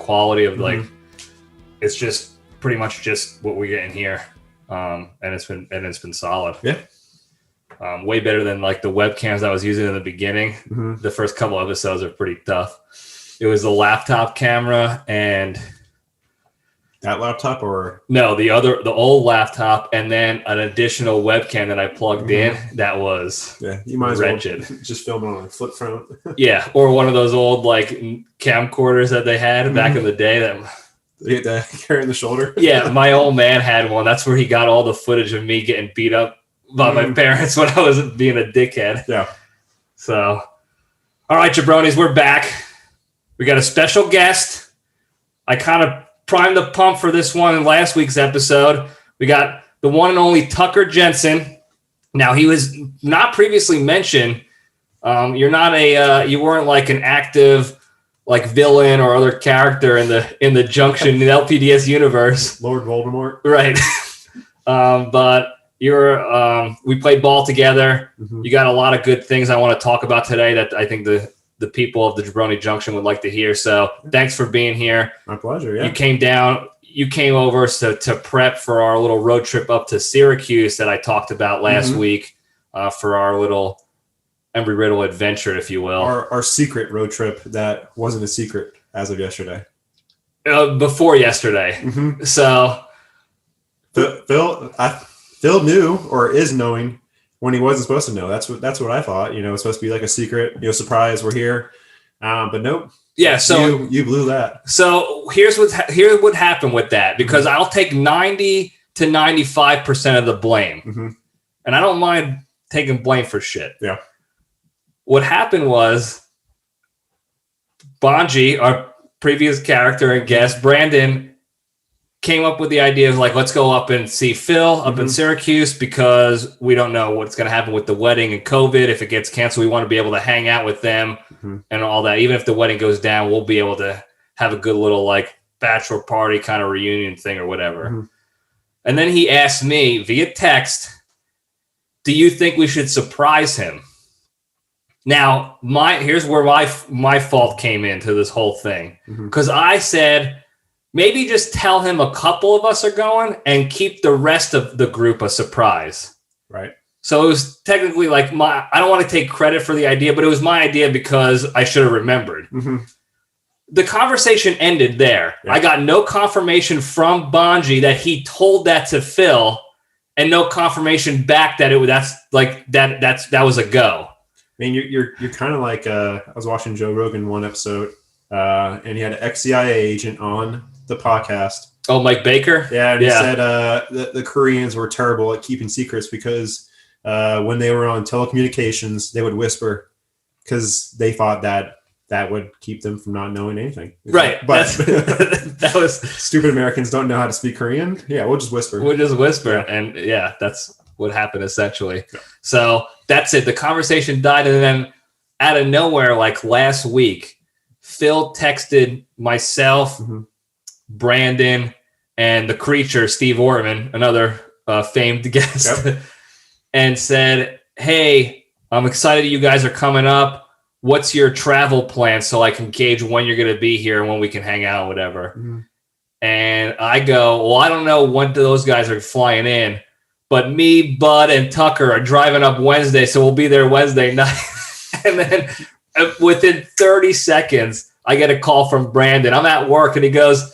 quality of like, it's just pretty much just what we're getting here. And it's been solid. Yeah. Way better than like the webcams I was using in the beginning. The first couple episodes are pretty tough. It was the laptop camera and that laptop or no, the old laptop, and then an additional webcam that I plugged in. That was you might as wretched. well just film it on a flip phone. Yeah, or one of those old like camcorders that they had back in the day that carrying the shoulder. Yeah, my old man had one. That's where he got all the footage of me getting beat up by my parents when I was being a dickhead. Yeah. So, all right, jabronis, we're back. We got a special guest. I kind of primed the pump for this one in last week's episode. We got the one and only Tucker Jensen. Now, he was not previously mentioned. You weren't like an active like villain or other character in the Junction in the LPDS universe. Lord Voldemort. Right. But we played ball together. You got a lot of good things I want to talk about today that I think the people of the Jabroni Junction would like to hear. So thanks for being here. My pleasure. Yeah. You came over to prep for our little road trip up to Syracuse that I talked about last week for our little Embry-Riddle adventure, if you will. Our secret road trip that wasn't a secret as of yesterday. Before yesterday. So Phil knew or is knowing when he wasn't supposed to know. That's what I thought. It's supposed to be like a secret, surprise, we're here. But nope. Yeah, so you blew that. So here's what happened with that, because I'll take 90 to 95% of the blame. And I don't mind taking blame for shit. Yeah. What happened was Bonji, our previous character and guest, Brandon, came up with the idea of like, let's go up and see Phil up in Syracuse because we don't know what's going to happen with the wedding and COVID. If it gets canceled, we want to be able to hang out with them and all that. Even if the wedding goes down, we'll be able to have a good little like bachelor party kind of reunion thing or whatever. And then he asked me via text, do you think we should surprise him? Now, here's where my fault came into this whole thing. Because I said, maybe just tell him a couple of us are going and keep the rest of the group a surprise. Right. So it was technically like I don't want to take credit for the idea, but it was my idea because I should have remembered. The conversation ended there. Yeah. I got no confirmation from Bonji that he told that to Phil, and no confirmation back that that was a go. I mean, you're kind of like I was watching Joe Rogan one episode, and he had an ex-CIA agent on the podcast. Oh, Mike Baker? Yeah, and he said the Koreans were terrible at keeping secrets because when they were on telecommunications, they would whisper because they thought that would keep them from not knowing anything. Right. But that was stupid Americans don't know how to speak Korean. Yeah, we'll just whisper. And that's what happened essentially. Yeah. So that's it. The conversation died, and then out of nowhere, like last week, Phil texted myself, Brandon, and the creature, Steve Ortman, another famed guest, and said, hey, I'm excited you guys are coming up. What's your travel plan so I can gauge when you're going to be here and when we can hang out, whatever. And I go, well, I don't know when those guys are flying in, but me, Bud, and Tucker are driving up Wednesday, so we'll be there Wednesday night. And then within 30 seconds, I get a call from Brandon. I'm at work, and he goes,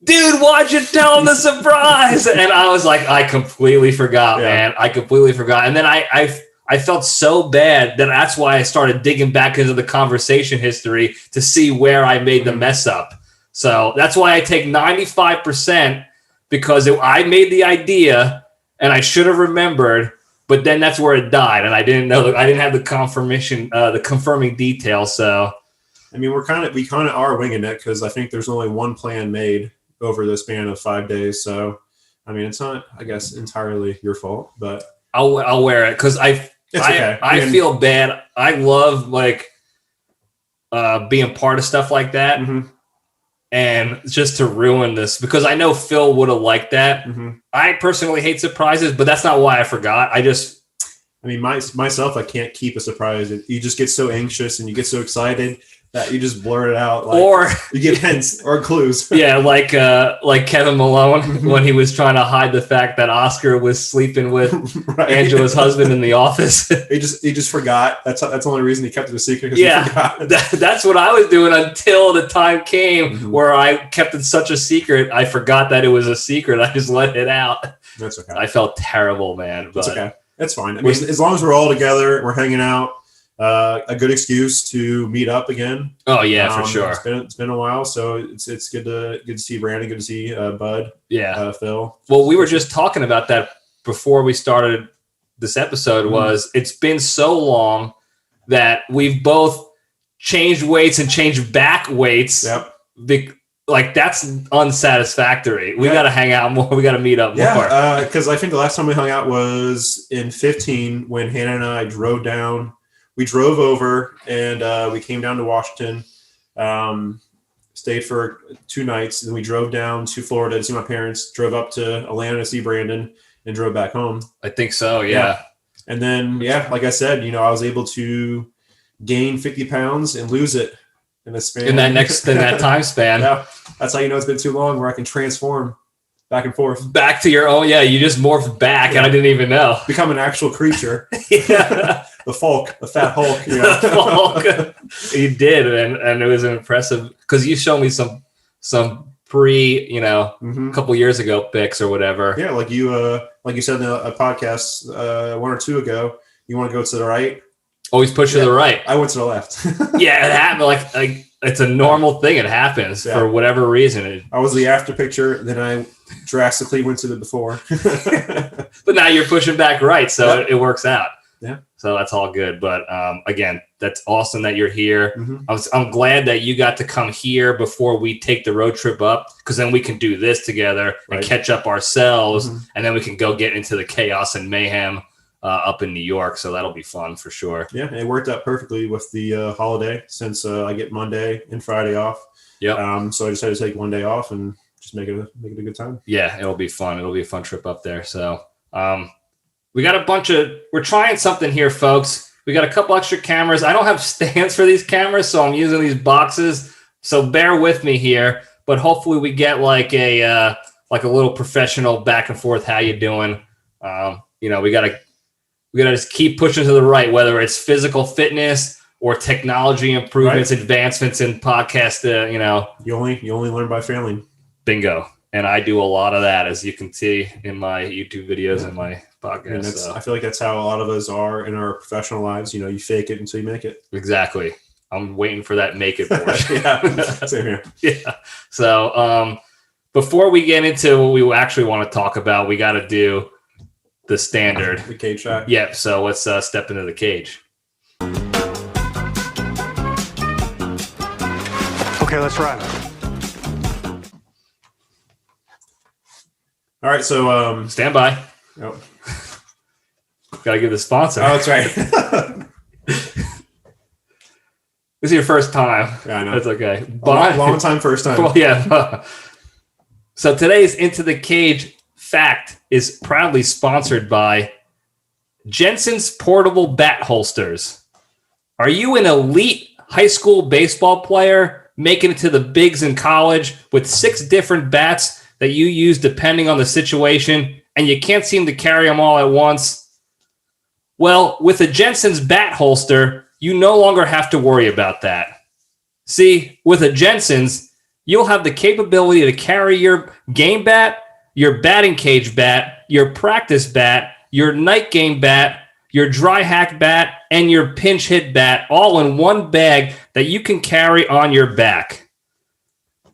dude, why'd you tell him the surprise? And I was like, I completely forgot, man. I completely forgot. And then I felt so bad that that's why I started digging back into the conversation history to see where I made the mess up. So that's why I take 95%, because I made the idea and I should have remembered, but then that's where it died. And I didn't know, I didn't have the confirmation, the confirming details. So, I mean, we kind of are winging it because I think there's only one plan made over the span of 5 days. So, I mean, it's not, I guess, entirely your fault, but I'll wear it because I feel bad. I love like being part of stuff like that. And just to ruin this, because I know Phil would have liked that. I personally hate surprises, but that's not why I forgot. I mean, myself, I can't keep a surprise. You just get so anxious and you get so excited. that you just blurt it out, or you give hints or clues. Yeah, like Kevin Malone when he was trying to hide the fact that Oscar was sleeping with Right. Angela's husband in the office. He just forgot. That's the only reason he kept it a secret. Yeah, he forgot. That's what I was doing until the time came where I kept it such a secret. I forgot that it was a secret. I just let it out. That's okay. I felt terrible, man. But that's okay. That's fine. I mean, as long as we're all together, we're hanging out. A good excuse to meet up again. Oh yeah, for sure. It's been a while, so it's good to see Brandon, good to see Bud. Yeah, Phil. Well, we were just talking about that before we started this episode. Was it's been so long that we've both changed weights and changed back weights. Yep. Like that's unsatisfactory. We got to hang out more. We got to meet up more. Yeah, because I think the last time we hung out was in 2015 when Hannah and I drove down. We drove over and we came down to Washington, stayed for 2 nights, and we drove down to Florida to see my parents, drove up to Atlanta to see Brandon, and drove back home. I think so, yeah. And then, like I said, I was able to gain 50 pounds and lose it in a span. In that time span. Yeah, that's how it's been too long, where I can transform back and forth. Back to your own, you just morphed back, and I didn't even know. Become an actual creature. Yeah. The fat Hulk. The Hulk. You did, and it was an impressive, because you showed me some pre, a couple years ago pics or whatever. Yeah, like you said in a podcast 1 or 2 ago, you want to go to the right. Always push to the right. I went to the left. Yeah, it happened. Like it's a normal thing. It happens for whatever reason. I was the after picture, then I drastically went to the before. But now you're pushing back right, so it works out. Yeah. So that's all good. But again, that's awesome that you're here. I'm glad that you got to come here before we take the road trip up, because then we can do this together and catch up ourselves, and then we can go get into the chaos and mayhem up in New York. So that'll be fun for sure. Yeah, it worked out perfectly with the holiday, since I get Monday and Friday off. Yep. So I decided to take 1 day off and just make it a good time. Yeah, it'll be fun. It'll be a fun trip up there. So we got we're trying something here, folks. We got a couple extra cameras. I don't have stands for these cameras, so I'm using these boxes. So bear with me here, but hopefully we get like a little professional back and forth. How you doing? We gotta just keep pushing to the right, whether it's physical fitness or technology improvements, advancements in podcast. You only learn by failing. Bingo. And I do a lot of that, as you can see in my YouTube videos and my podcast. I feel like that's how a lot of us are in our professional lives. You fake it until you make it. Exactly. I'm waiting for that make it portion. Yeah, same here. Yeah. So before we get into what we actually want to talk about, we got to do the standard. The cage shot. Yep. So let's step into the cage. Okay, let's run. All right, so stand by. Oh. Gotta give the sponsor. Oh, that's right. This is your first time. Yeah, I know. That's okay. Long time, first time. Well, yeah. So today's Into the Cage fact is proudly sponsored by Jensen's Portable Bat Holsters. Are you an elite high school baseball player making it to the bigs in college with 6 different bats that you use depending on the situation, and you can't seem to carry them all at once? Well, with a Jensen's bat holster, you no longer have to worry about that. See, with a Jensen's, you'll have the capability to carry your game bat, your batting cage bat, your practice bat, your night game bat, your dry hack bat, and your pinch hit bat all in one bag that you can carry on your back.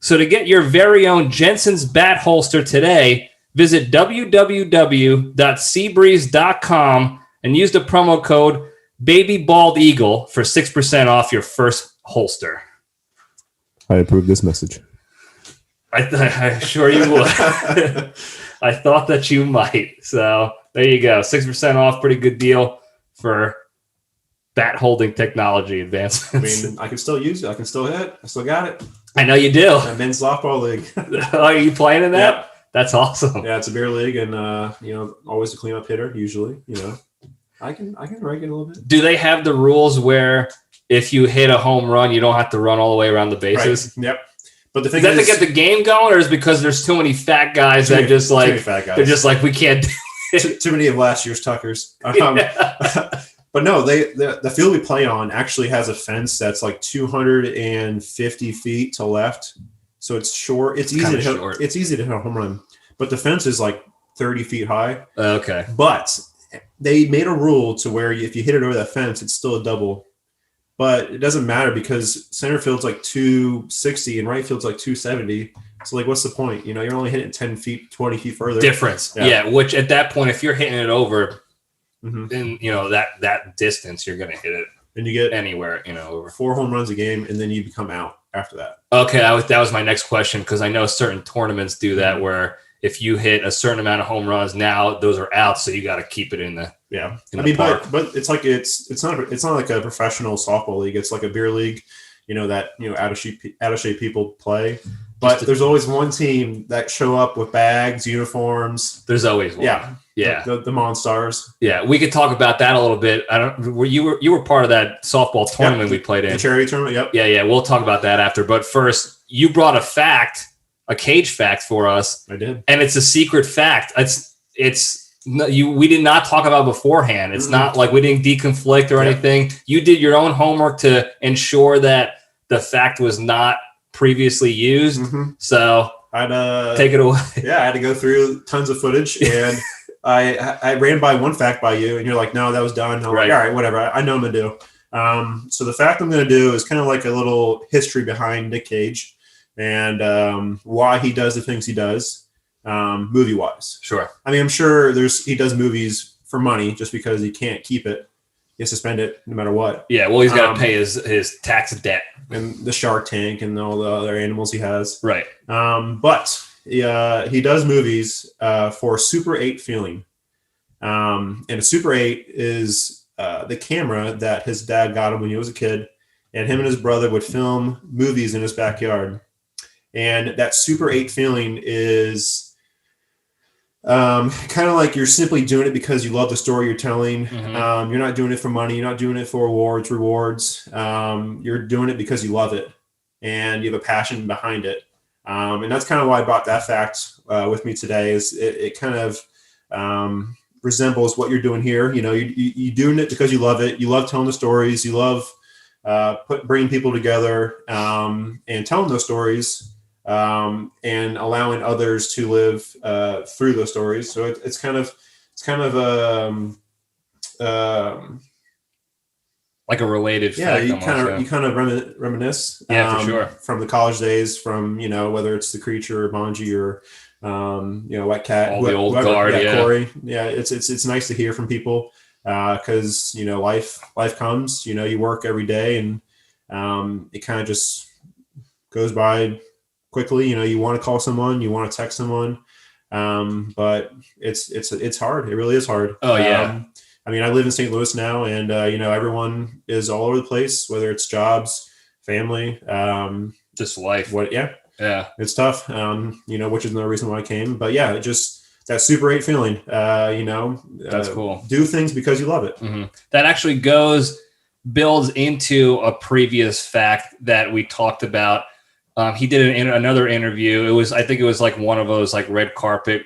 So to get your very own Jensen's bat holster today, visit www.seabreeze.com and use the promo code BABYBALDEAGLE for 6% off your first holster. I approve this message. I'm sure you would. I thought that you might. So there you go. 6% off. Pretty good deal for bat holding technology advancements. I mean, I can still use it. I can still hit. I still got it. I know you do. My men's softball league. Are you playing in that? Yep. That's awesome. Yeah, it's a beer league, and always a cleanup hitter. Usually, I can rank it a little bit. Do they have the rules where if you hit a home run, you don't have to run all the way around the bases. Right. Yep. But the thing is that to get the game going, or is it because there's too many fat guys that just like they're just like we can't do too many of last year's Tuckers. But no, the field we play on actually has a fence that's like 250 feet to left, so it's short. It's easy to hit. It's easy to hit a home run, but the fence is like 30 feet high. Okay. But they made a rule to where if you hit it over that fence, it's still a double. But it doesn't matter because center field's like 260 and right field's like 270. So like, what's the point? You know, you're only hitting 10 feet, 20 feet further. Difference. Yeah. Which at that point, if you're hitting it over, then you know that distance, you're going to hit it. And you get anywhere, you know, over 4 home runs a game, and then you become out after that. Okay, that was my next question because I know certain tournaments do that where if you hit a certain amount of home runs, now those are out, so you got to keep it in the but it's like it's not like a professional softball league. It's like a beer league, you know, that out of shape people play. But there's always one team that show up with bags, uniforms. There's always one. Yeah. The Monstars. Yeah, we could talk about that a little bit. You were part of that softball tournament we played in. The charity tournament, yep. Yeah. We'll talk about that after. But first, you brought a cage fact for us. I did. And it's a secret fact. We did not talk about beforehand. It's not like we didn't deconflict or anything. You did your own homework to ensure that the fact was not previously used. So I'd take it away. Yeah, I had to go through tons of footage, and I ran by one fact by you, and you're like, no, that was done. I'm like, all right, whatever. I know I'm gonna do. So the fact I'm gonna do is kind of like a little history behind Nick Cage and why he does the things he does, movie wise. Sure. I mean, I'm sure he does movies for money just because he can't keep it. He has to spend it no matter what. Yeah, well, he's got to pay his tax debt. And the Shark Tank and all the other animals he has. Right. But he does movies for Super 8 feeling. And a Super 8 is the camera that his dad got him when he was a kid. And him and his brother would film movies in his backyard. And that Super 8 feeling is kind of like you're simply doing it because you love the story you're telling. You're not doing it for money. You're not doing it for rewards. You're doing it because you love it and you have a passion behind it. And that's kind of why I brought that fact with me today. Is it kind of resembles what you're doing here. You know, you're doing it because you love it. You love telling the stories. You love bringing people together and telling those stories. And allowing others to live through those stories. So it's kind of like a related fact. You kind of reminisce. For sure. From the college days, from whether it's The Creature or Bonji or Wet Cat, all the old guard. Corey. Yeah, it's nice to hear from people because life comes. You work every day and it kind of just goes by quickly. You want to call someone, you want to text someone, but it's hard. It really is hard. Oh yeah. I mean, I live in St. Louis now, and everyone is all over the place, whether it's jobs, family, just life. Yeah, it's tough. Which is another reason why I came. But yeah, it just that Super 8 feeling. That's cool. Do things because you love it. That actually builds into a previous fact that we talked about. He did another interview. I think it was like one of those like red carpet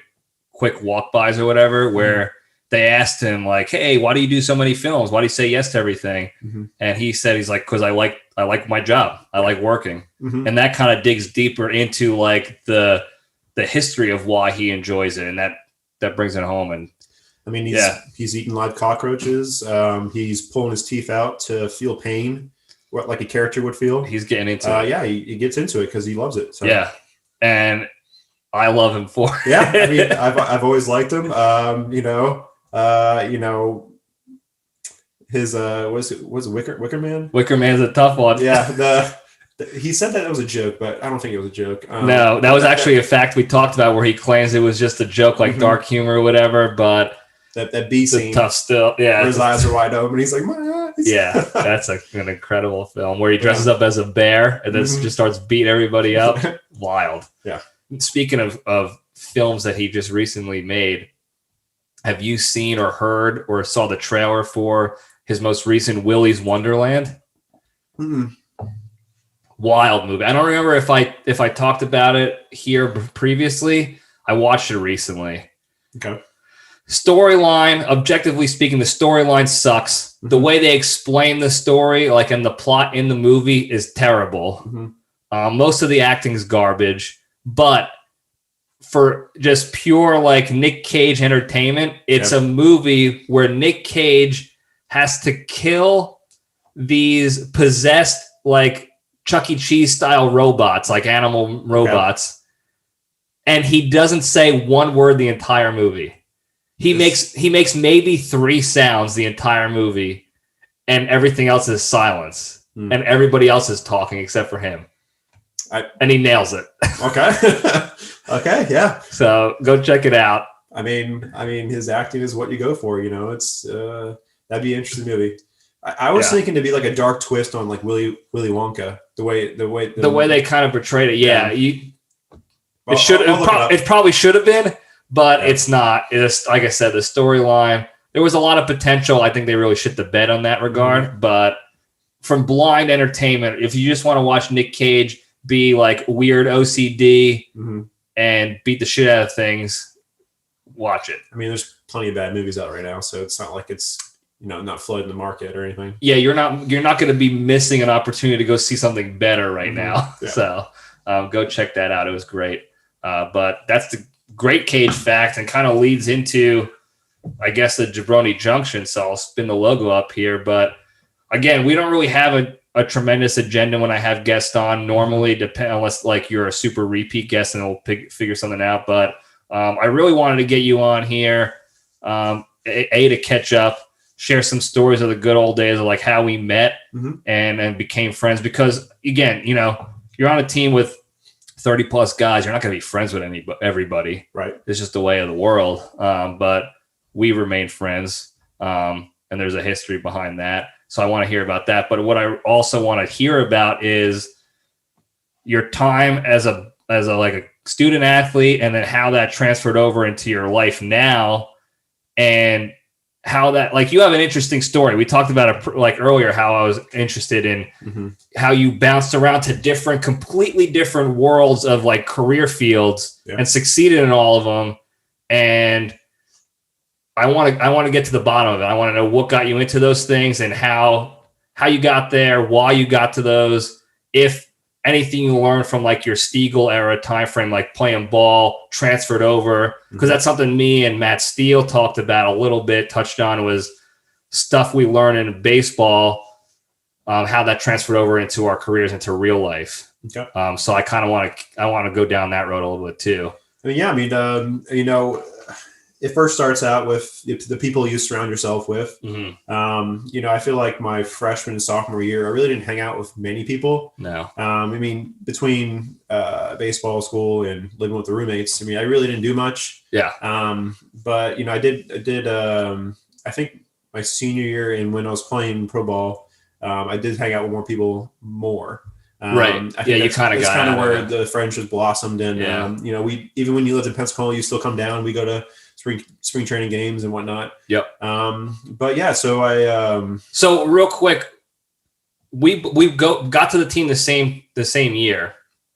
quick walk-bys or whatever, where they asked him like, "Hey, why do you do so many films? Why do you say yes to everything?" And he said, he's like, "Because I like my job. I like working." And that kind of digs deeper into like the history of why he enjoys it, and that brings it home. And I mean, he's eating live cockroaches. He's pulling his teeth out to feel pain. What like a character would feel. He's getting into it. He gets into it because he loves it. So. Yeah, and I love him for it. Yeah, I mean, I've always liked him. His was it Wicker Man? Wicker Man's a tough one. Yeah, he said that it was a joke, but I don't think it was a joke. No, that was actually a fact we talked about where he claims it was just a joke, like dark humor or whatever. But that B scene, tough still. Yeah, his eyes are wide open. He's like, my eyes. Yeah, that's an incredible film where he dresses up as a bear and then just starts beating everybody up. Wild. Yeah. Speaking of films that he just recently made, have you seen or heard or saw the trailer for his most recent Willy's Wonderland? Mm-mm. Wild movie. I don't remember if I talked about it here previously. I watched it recently. Okay. Storyline, objectively speaking, the storyline sucks. The way they explain the story, like in the plot in the movie, is terrible. Most of the acting is garbage, but for just pure like Nick Cage entertainment, it's a movie where Nick Cage has to kill these possessed like Chuck E. Cheese style robots, like animal robots, and he doesn't say one word the entire movie. He makes maybe 3 sounds the entire movie, and everything else is silence, and everybody else is talking except for him. And he nails it. Okay. Okay. Yeah. So go check it out. I mean, his acting is what you go for. You know, it's that'd be an interesting movie. I was thinking to be like a dark twist on like Willy Wonka. The way they kind of portrayed it. Yeah. It probably should have been. But it's not. It's like I said, the storyline. There was a lot of potential. I think they really shit the bed on that regard. But from blind entertainment, if you just want to watch Nick Cage be like weird OCD and beat the shit out of things, watch it. I mean, there's plenty of bad movies out right now, so it's not like it's not flooding the market or anything. Yeah, you're not going to be missing an opportunity to go see something better right now. Yeah. So go check that out. It was great. But that's the great Cage fact, and kind of leads into, I guess, the Jabroni Junction. So I'll spin the logo up here. But again, we don't really have a tremendous agenda when I have guests on. Normally, unless like you're a super repeat guest and we'll figure something out. But I really wanted to get you on here, to catch up, share some stories of the good old days of like how we met and became friends. Because again, you're on a team with 30 plus guys, you're not going to be friends with everybody. Right. It's just the way of the world. But we remain friends. And there's a history behind that. So I want to hear about that. But what I also want to hear about is your time as a like a student athlete, and then how that transferred over into your life now, and how that, like, you have an interesting story. We talked about it like earlier, how I was interested in how you bounced around to completely different worlds of like career fields and succeeded in all of them. And I want to get to the bottom of it. I want to know what got you into those things and how you got there, why you got to those, if anything you learned from like your Stiegel era time frame, like playing ball, transferred over, because that's something me and Matt Steele talked about a little bit, touched on, was stuff we learned in baseball, how that transferred over into our careers, into real life. Okay. So I kind of want to go down that road a little bit too. It first starts out with the people you surround yourself with. I feel like my freshman and sophomore year, I really didn't hang out with many people. No. Between baseball, school, and living with the roommates, I really didn't do much. Yeah. But I did. I think my senior year, and when I was playing pro ball, I did hang out with more people more. Right. You kind of got kind of where the friendships blossomed, and we, even when you lived in Pensacola, you still come down. We go to spring training games and whatnot. Yep. But yeah, so so real quick, we got to the team the same year.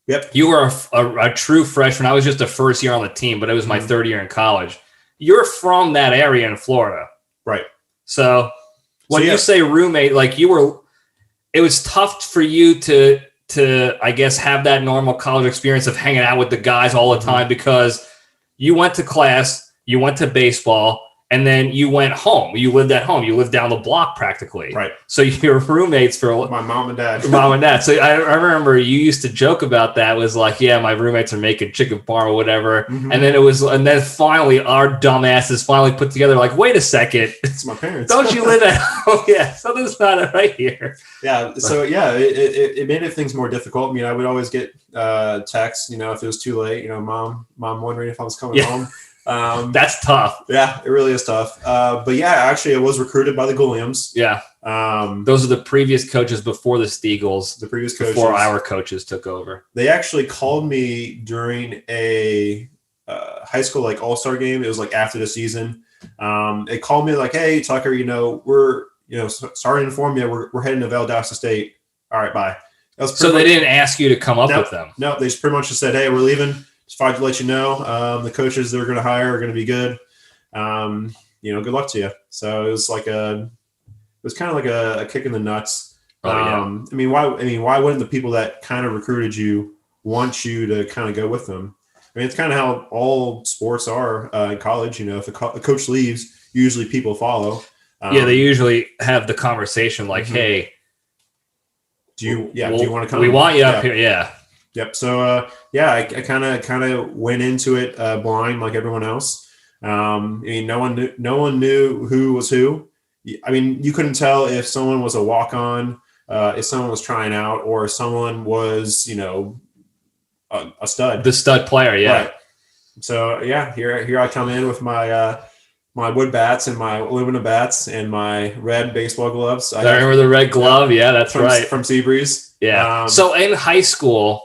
Yep. You were a true freshman. I was just a first year on the team, but it was my third year in college. You're from that area in Florida. Right. So when you say roommate, like it was tough for you to I guess have that normal college experience of hanging out with the guys all the time, because you went to class, you went to baseball, and then you went home. You lived at home. You lived down the block practically. Right. So you're roommates for my mom and dad. So I remember you used to joke about that. Was like, yeah, my roommates are making chicken parm or whatever. And then finally our dumbasses finally put together like, wait a second, it's my parents. Don't you live at home? Yeah, something's not right here. Yeah. So it made things more difficult. I would always get texts, if it was too late, mom wondering if I was coming home. That's tough. Yeah, it really is tough. But yeah, actually, I was recruited by the Gulliams. Yeah. Those are the previous coaches before the Stiegels. The previous coaches. Before our coaches took over. They actually called me during a high school like all-star game. It was like after the season. They called me like, "Hey, Tucker, we're sorry to inform you, we're heading to Valdosta State. all right, bye. So they didn't ask you to come up with them? No, they just pretty much just said, hey, we're leaving. Just wanted to let you know. The coaches they're going to hire are going to be good. Good luck to you. So it was kind of like a kick in the nuts. Oh, yeah. Why wouldn't the people that kind of recruited you want you to kind of go with them? I mean, it's kind of how all sports are in college. If a coach leaves, usually people follow. They usually have the conversation like, hey, do you want to come? We want you up here. Yeah. Yep. So, I kind of went into it blind like everyone else. No one knew who was who. I mean, you couldn't tell if someone was a walk-on, if someone was trying out, or if someone was, a stud. The stud player, yeah. Right. So, here I come in with my my wood bats and my aluminum bats and my red baseball gloves. I remember the red glove. Yeah, that's right. From Seabreeze. Yeah. So in high school,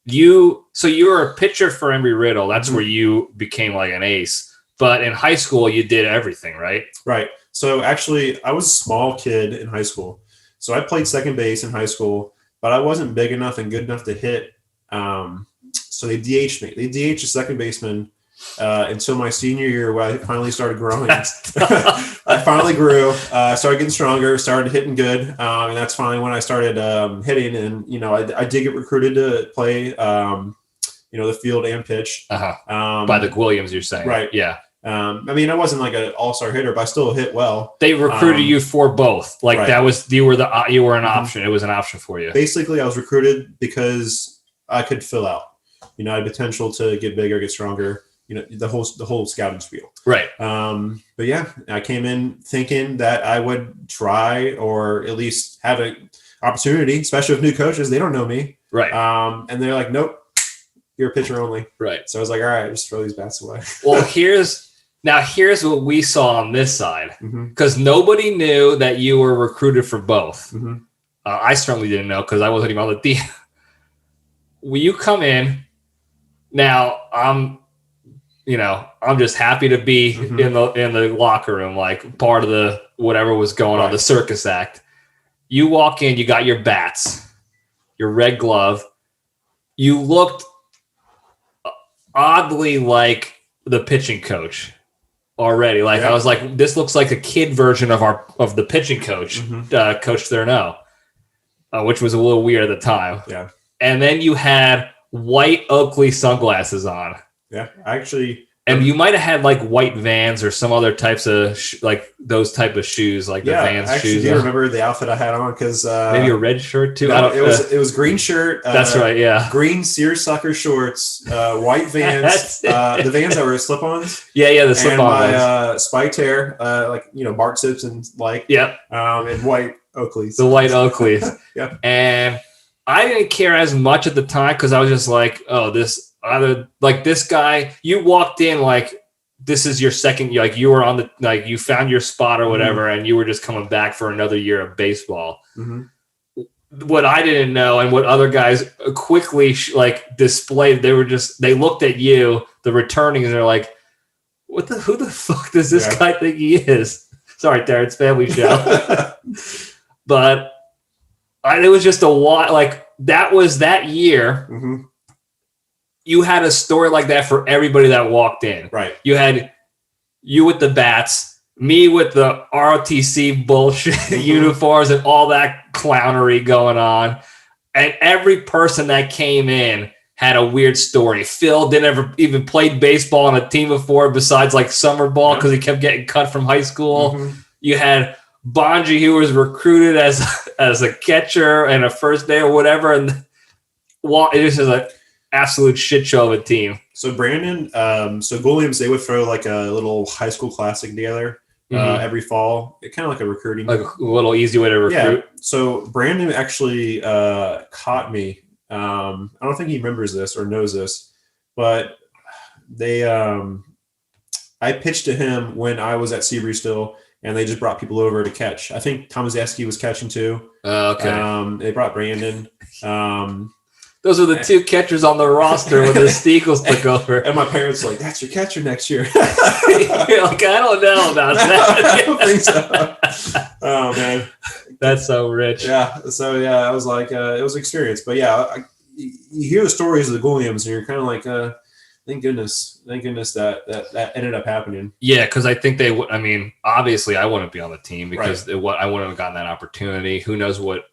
you were a pitcher for Embry Riddle. That's where you became like an ace. But in high school, you did everything, right? Right. So actually, I was a small kid in high school. So I played second base in high school, but I wasn't big enough and good enough to hit. So they DH'd me. They DH'd a second baseman until my senior year, where I finally started growing. I finally grew, started getting stronger, started hitting good, and that's finally when I started hitting. And I did get recruited to play, the field and pitch. By the Williams, you're saying, right? Yeah. I wasn't like an all-star hitter, but I still hit well. They recruited you for both. Like, right. That was you were an option. It was an option for you. Basically, I was recruited because I could fill out. I had potential to get bigger, get stronger. The whole scouting spiel. Right. But yeah, I came in thinking that I would try or at least have an opportunity, especially with new coaches. They don't know me. Right. And they're like, nope, you're a pitcher only. Right. So I was like, all right, just throw these bats away. Well, here's what we saw on this side, because nobody knew that you were recruited for both. I certainly didn't know because I wasn't even on the team. When you come in, now I'm just happy to be in the locker room, like part of the whatever was going on, the circus act. You walk in, you got your bats, your red glove. You looked oddly like the pitching coach already. Like, I was like, this looks like a kid version of the pitching coach, Coach Thurneau, which was a little weird at the time. Yeah. And then you had white Oakley sunglasses on. Yeah, actually. And you might have had like white Vans or some other types of like those type of shoes, like the Vans shoes. Do you remember the outfit I had on? Because maybe a red shirt too. No, it was green shirt. That's right. Yeah. Green seersucker shorts, white Vans, the Vans that were slip-ons. Yeah, the slip-on and my spiked hair, Bart Simpson like. Yep. And white Oakleys. The white Oakleys. Yep. And I didn't care as much at the time because I was just like, oh, this guy, you walked in like this is your second, like you were on the, like you found your spot or whatever, and you were just coming back for another year of baseball. What I didn't know, and what other guys quickly displayed, they looked at you, the returning, and they're like, who the fuck does this guy think he is? Sorry, Darren's family show. But it was just a lot, like that was that year. You had a story like that for everybody that walked in. Right. You had you with the bats, me with the ROTC bullshit uniforms and all that clownery going on. And every person that came in had a weird story. Phil didn't ever even played baseball on a team before besides like summer ball because he kept getting cut from high school. You had Bonji, who was recruited as a catcher and a first day or whatever. And it just is like absolute shit show of a team. So Brandon, Williams, they would throw like a little high school classic together every fall. Kind of like a recruiting, like a little easy way to recruit. Yeah. So Brandon actually caught me. I don't think he remembers this or knows this, but I pitched to him when I was at Seabreeze still, and they just brought people over to catch. I think Tomazeski was catching too. Okay. They brought Brandon. Those are the two catchers on the roster when the Steagles took over. And my parents were like, that's your catcher next year. You're like, I don't know about that. I don't think so. Oh man, That's so rich. yeah. So yeah, I was like, it was an experience. But yeah, you hear the stories of the Williams, and you're kind of like, thank goodness that ended up happening. Yeah, because I think they would. I mean, obviously, I wouldn't be on the team because I wouldn't have gotten that opportunity. Who knows what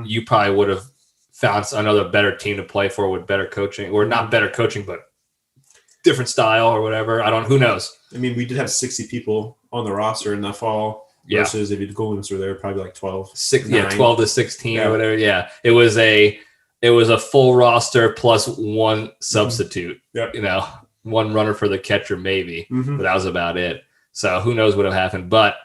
you probably would have found another better team to play for with better coaching, or not better coaching, but different style or whatever. I don't. Who knows? I mean, we did have 60 people on the roster in the fall. Versus if the Williams were there, probably like 12. 12 to 16 or whatever. Yeah, it was a full roster plus one substitute. Yep. You know, one runner for the catcher maybe, but that was about it. So who knows what would have happened? But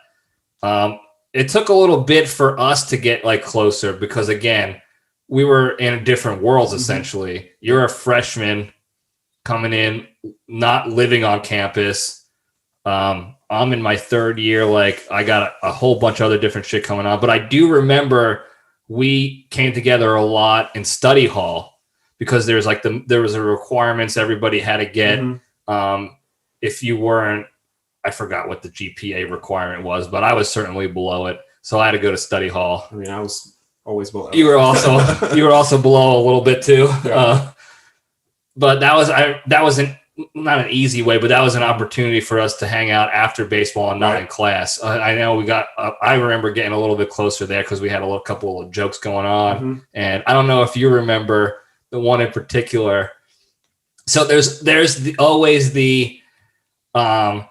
it took a little bit for us to get like closer because again, we were in different worlds essentially. You're a freshman coming in, not living on campus. I'm in my third year. Like I got a whole bunch of other different shit coming on, but I do remember we came together a lot in study hall because there was a requirements everybody had to get. If you weren't, I forgot what the GPA requirement was, but I was certainly below it. So I had to go to study hall. I mean, I was always below. You were also below a little bit too. Yeah. But that was not an easy way, but that was an opportunity for us to hang out after baseball and not in class. I know we got, I remember getting a little bit closer there because we had a couple of jokes going on. And I don't know if you remember the one in particular. So there's always the, that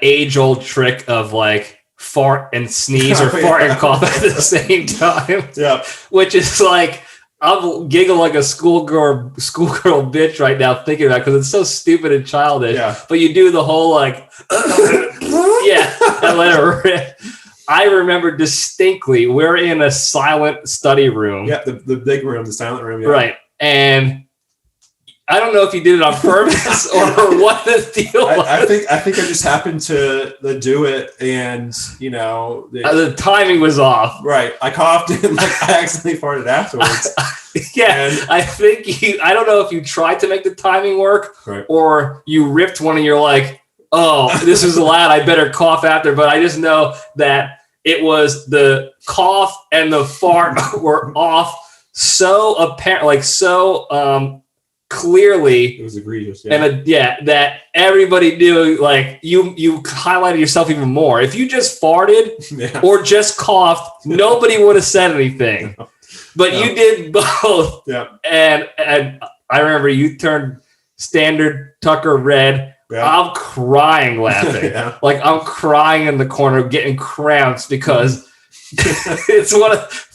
age old trick of like fart and sneeze or fart and cough at the same time. Yeah. Which is like, I'm giggling like a schoolgirl bitch right now thinking about it because it's so stupid and childish. Yeah. But you do the whole like, and let it rip. I remember distinctly we're in a silent study room. Yeah, the big room, the silent room. Yeah. Right. And I don't know if you did it on purpose or what the deal was. I think I just happened to do it, and you know the timing was off. Right, I coughed and like I accidentally farted afterwards. I think I don't know if you tried to make the timing work or you ripped one and you're like, oh, this is loud, I better cough after. But I just know that it was the cough and the fart were off so apparent, like so clearly. It was egregious. Yeah. And that everybody knew, like you highlighted yourself even more. If you just farted or just coughed, nobody would have said anything. No. But you did both. Yeah. And I remember you turned standard Tucker red. Yeah. I'm crying laughing. Like I'm crying in the corner getting cramps because it's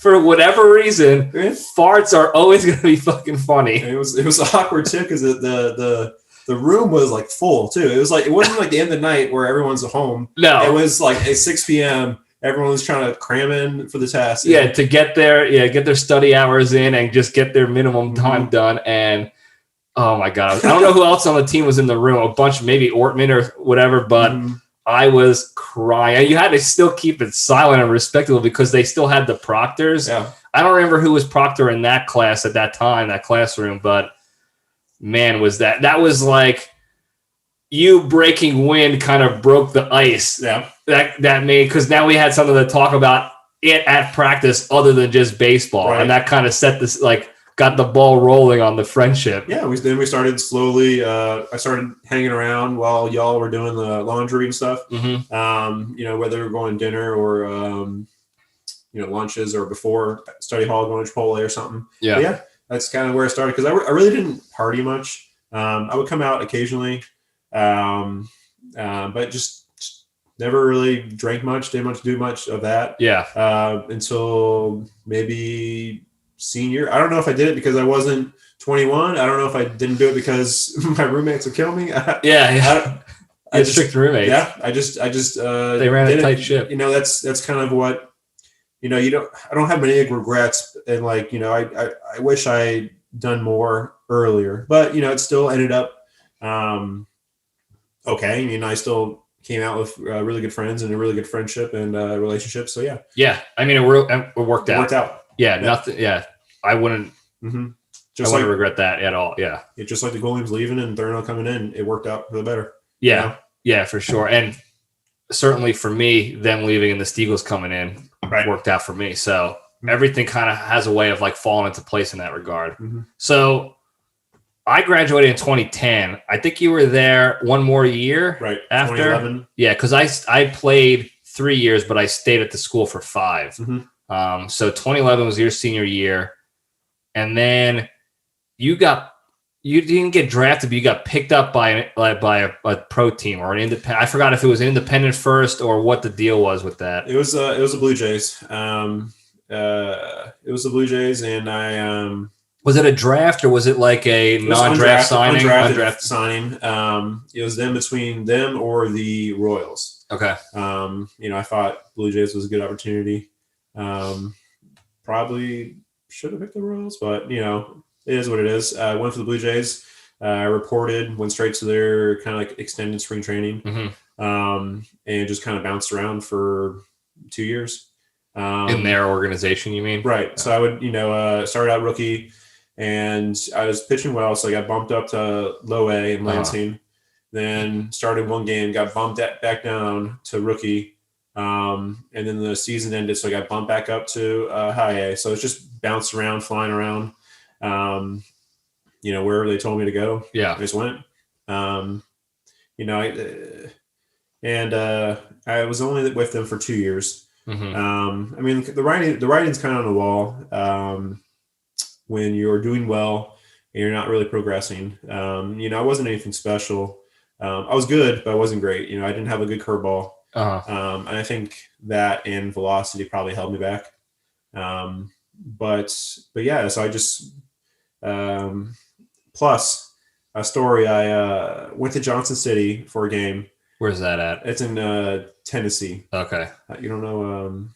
for whatever reason, farts are always going to be fucking funny. And it was awkward too because the room was like full too. It was like, it wasn't like the end of the night where everyone's at home. No, it was like at 6 p.m. Everyone was trying to cram in for the test. Yeah, to get their study hours in and just get their minimum time done. And oh my god, I don't know who else on the team was in the room. A bunch, maybe Ortman or whatever, but. I was crying. You had to still keep it silent and respectable because they still had the proctors. Yeah. I don't remember who was proctor in that class at that time, that classroom, but man, was that was like you breaking wind kind of broke the ice. Yeah. That made, because now we had something to talk about it at practice other than just baseball. Right. And that kind of set this, like, got the ball rolling on the friendship. Yeah, then we started slowly. I started hanging around while y'all were doing the laundry and stuff. Whether we're going to dinner or lunches or before study hall going to Chipotle or something. Yeah, but yeah, that's kind of where I started because I really didn't party much. I would come out occasionally, but just never really drank much, didn't do much of that. Yeah, until maybe senior. I don't know if I did it because I wasn't 21. I don't know if I didn't do it because my roommates would kill me. I strict roommates. Yeah, I just they ran a tight ship. That's kind of what I don't have many regrets, and like I wish I done more earlier, but it still ended up okay. I still came out with really good friends and a really good friendship and relationship. So yeah. I mean, it worked out. It worked out. Yeah, nothing. Yeah, I wouldn't. Just I wouldn't regret that at all. Yeah, just like the Williams leaving and Thurno coming in, it worked out for the better. Yeah, yeah, for sure. And certainly for me, them leaving and the Steagles coming in worked out for me. So everything kind of has a way of like falling into place in that regard. Mm-hmm. So I graduated in 2010. I think you were there one more year after. 2011. Yeah, because I played 3 years, but I stayed at the school for 5. Mm-hmm. So 2011 was your senior year. And then you didn't get drafted, but you got picked up by a pro team or an independent. I forgot if it was an independent first or what the deal was with that. It was the Blue Jays. It was the Blue Jays, and I was it a draft or was it like a non-draft signing? Undrafted signing. It was then between them or the Royals. Okay. I thought Blue Jays was a good opportunity. Probably should have picked the Royals, but it is what it is. I went for the Blue Jays. I reported, went straight to their kind of like extended spring training, and just kind of bounced around for 2 years. In their organization, you mean? Right. So I would, started out rookie, and I was pitching well, so I got bumped up to low A in Lansing. Then started one game, got bumped back down to rookie, and then the season ended, so I got bumped back up to high A. So it's just bounced around, flying around. Wherever they told me to go, I just went. I was only with them for 2 years. The writing's kind of on the wall. When you're doing well and you're not really progressing, I wasn't anything special. I was good, but I wasn't great. I didn't have a good curveball. And I think that and velocity probably held me back. But yeah, so I just, plus a story, I went to Johnson City for a game. Where's that at? It's in Tennessee. Okay. You don't know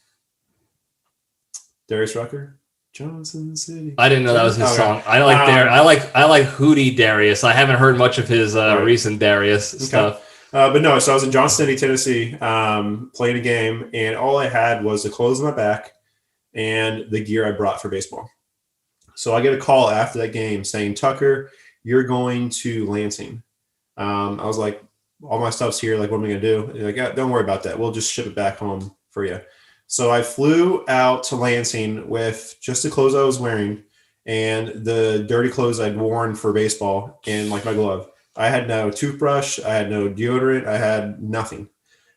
Darius Rucker? Johnson City. I didn't know that was his song. I like Hootie Darius. I haven't heard much of his recent Darius stuff. But no, so I was in Johnson City, Tennessee, playing a game, and all I had was the clothes on my back and the gear I brought for baseball. So I get a call after that game saying, Tucker, you're going to Lansing. I was like, all my stuff's here. Like, what am I going to do? Like, yeah, don't worry about that. We'll just ship it back home for you. So I flew out to Lansing with just the clothes I was wearing and the dirty clothes I'd worn for baseball and like my glove. I had no toothbrush. I had no deodorant. I had nothing.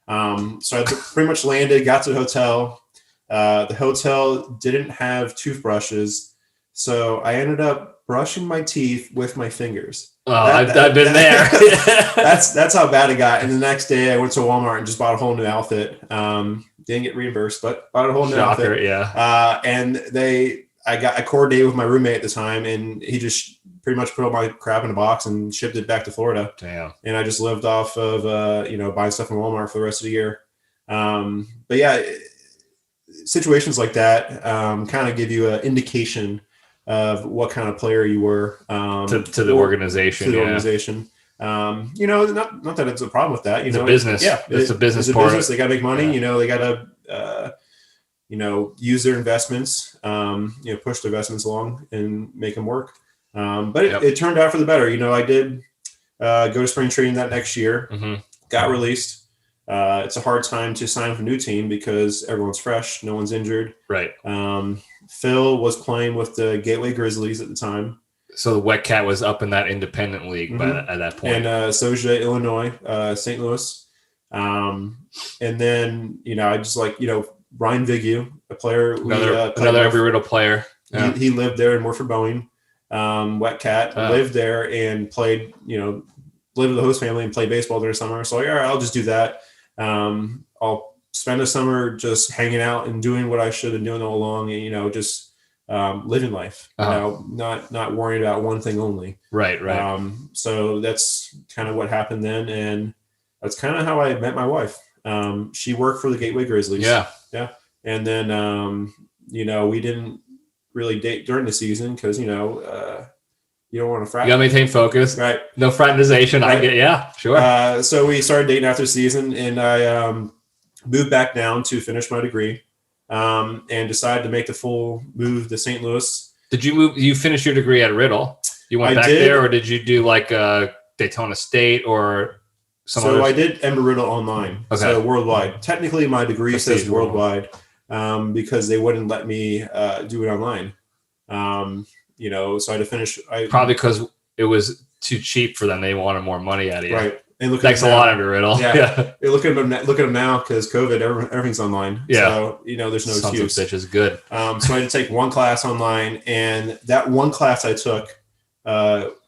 So I pretty much landed, got to the hotel. The hotel didn't have toothbrushes. So I ended up brushing my teeth with my fingers. Oh, I've been there. That's how bad it got. And the next day I went to Walmart and just bought a whole new outfit. Didn't get reimbursed, but bought a whole new outfit. Yeah. And I coordinated with my roommate at the time, and he just pretty much put all my crap in a box and shipped it back to Florida. Damn. And I just lived off of buying stuff from Walmart for the rest of the year. But yeah, situations like that kind of give you an indication of what kind of player you were to the organization. To the organization. Not that it's a problem with that. It's a business. Yeah, it's a business. They got to make money. Yeah. They got to, use their investments. Push their investments along and make them work. But it turned out for the better. I did go to spring training that next year. Got released. It's a hard time to sign with a new team because everyone's fresh, no one's injured. Right. Phil was playing with the Gateway Grizzlies at the time. So the Wet Cat was up in that independent league at that point. And Soja, Illinois, St. Louis. And then, I just Ryan Vigu, a player. Another Embry-Riddle player. Yeah. He lived there in Morford Boeing. Wet Cat lived there and played, lived with the host family and played baseball during the summer. So all right, I'll just do that. I'll spend the summer just hanging out and doing what I should have been doing all along, and just living life. Not worrying about one thing only. Right. So that's kind of what happened then, and that's kind of how I met my wife. She worked for the Gateway Grizzlies. Yeah. And then we didn't really date during the season because you don't want to frat. You gotta maintain focus, right? No fraternization. Right. I get, yeah, sure. So we started dating after the season, and I moved back down to finish my degree, and decided to make the full move to St. Louis. Did you move? You finished your degree at Riddle. You went back there, or did you do like Daytona State or So I did Embry-Riddle online, so worldwide. Technically, my degree says worldwide because they wouldn't let me do it online. So I had to finish. Probably because it was too cheap for them. They wanted more money out of you. Right. And thanks a lot, Embry-Riddle. Yeah. Look at them now because COVID, everything's online. Yeah. So, there's no excuse. Sons of bitches, good. So I had to take one class online, and that one class I took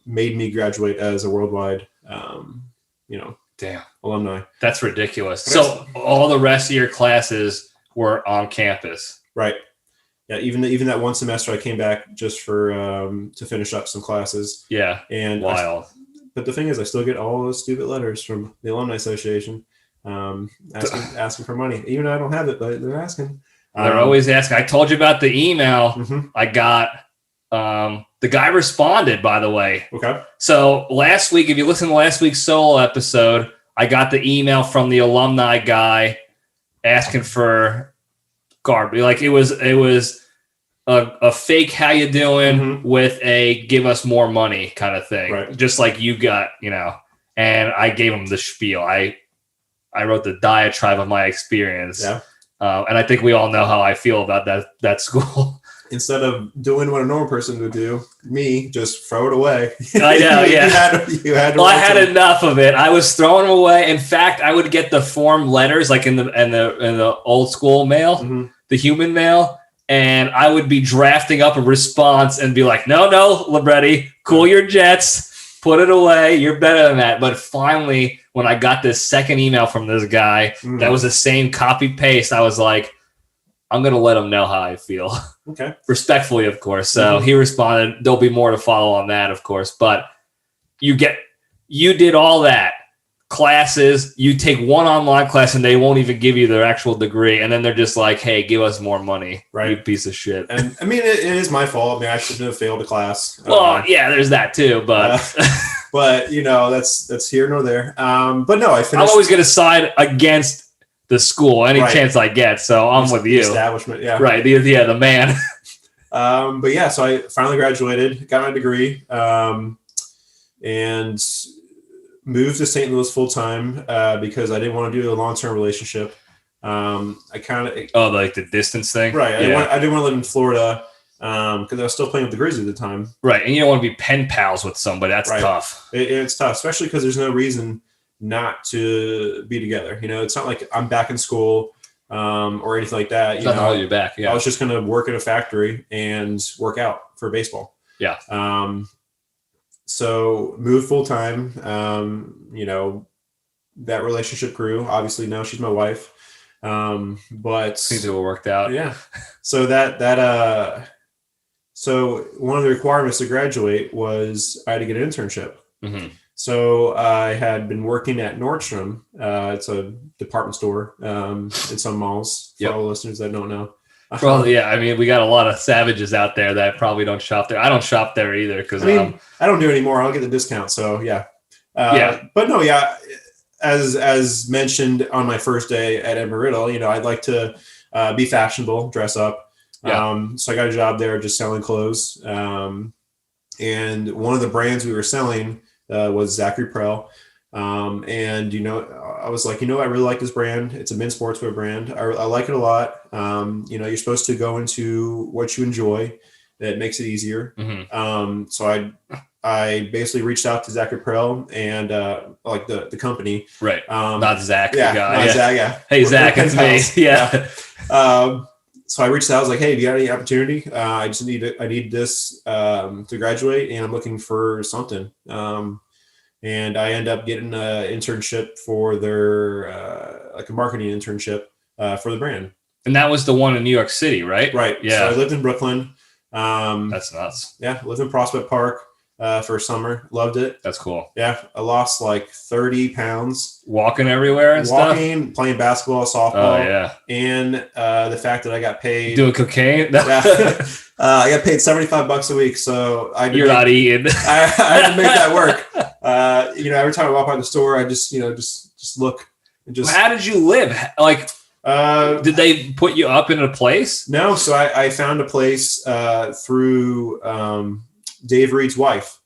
made me graduate as a worldwide, damn alumni. That's ridiculous. So all the rest of your classes were on campus. Right. Yeah, even that one semester I came back just for to finish up some classes. Yeah. And wild. But the thing is, I still get all those stupid letters from the Alumni Association asking for money. Even though I don't have it, but they're asking. They're always asking. I told you about the email I got. The guy responded, by the way. Okay. So last week, if you listen to last week's solo episode, I got the email from the alumni guy asking for garbage. Like it was a fake "how you doing" with a "give us more money" kind of thing, right. Just like you got, And I gave him the spiel. I wrote the diatribe of my experience, yeah. And I think we all know how I feel about that school. Instead of doing what a normal person would do, me just throw it away. I know, yeah. you had to. Well, I had enough of it. I was throwing them away. In fact, I would get the form letters, like in the old school mail, the human mail. And I would be drafting up a response and be like, no, Libretti, cool your jets, put it away. You're better than that. But finally, when I got this second email from this guy, that was the same copy paste, I was like, I'm going to let him know how I feel. Okay. Respectfully, of course. So he responded. There'll be more to follow on that, of course. But you did all that. Classes, you take one online class and they won't even give you their actual degree, and then they're just like, hey, give us more money, right? You piece of shit. And I mean, it is my fault. I mean, I shouldn't have failed a class. Well, yeah, there's that too, but but that's here nor there. But no, I finished. I'm always gonna side against the school any chance I get, so I'm with you. Establishment, yeah, right. The man. But yeah, so I finally graduated, got my degree, and moved to St. Louis full time because I didn't want to do a long-term relationship. I kind of like the distance thing, right? Yeah. I didn't want to live in Florida because I was still playing with the Grizzlies at the time, right? And you don't want to be pen pals with somebody. That's tough. It's tough, especially because there's no reason not to be together. It's not like I'm back in school or anything like that. It's not you're back. Yeah, I was just going to work in a factory and work out for baseball. Yeah. So moved full time. That relationship grew. Obviously now she's my wife. But seems to have worked out. Yeah. So so one of the requirements to graduate was I had to get an internship. So I had been working at Nordstrom. It's a department store. It's on malls for all the listeners that don't know. Well, yeah, I mean, we got a lot of savages out there that probably don't shop there. I don't shop there either because I don't do it anymore. I'll get the discount. So yeah, But no, yeah, as mentioned on my first day at Embry-Riddle, I'd like to be fashionable, dress up. Yeah. So I got a job there just selling clothes. And one of the brands we were selling was Zachary Prell. And I was like, I really like this brand. It's a men's sportswear brand. I like it a lot. You're supposed to go into what you enjoy. That makes it easier. So I basically reached out to Zachary Prell and like the company. Right. Not Zach. Yeah. The guy. Not Zach. Yeah. Hey, Zach, it's me. Yeah. So I reached out. I was like, hey, do you got any opportunity? I need this to graduate, and I'm looking for something. And I end up getting an internship for their like a marketing internship for the brand. And that was the one in New York City, right? Right. Yeah. So I lived in Brooklyn. That's nuts. Yeah. Lived in Prospect Park for a summer. Loved it. That's cool. Yeah. I lost like 30 pounds. Walking everywhere and stuff? Playing basketball, softball. Oh, yeah. And the fact that I got paid. Doing cocaine? Yeah. I got paid $75 a week. So You're not eating. I had to make that work. Every time I walk by the store, I just look. And just. How did you live? Like, did they put you up in a place? No. So I found a place through Dave Reed's wife.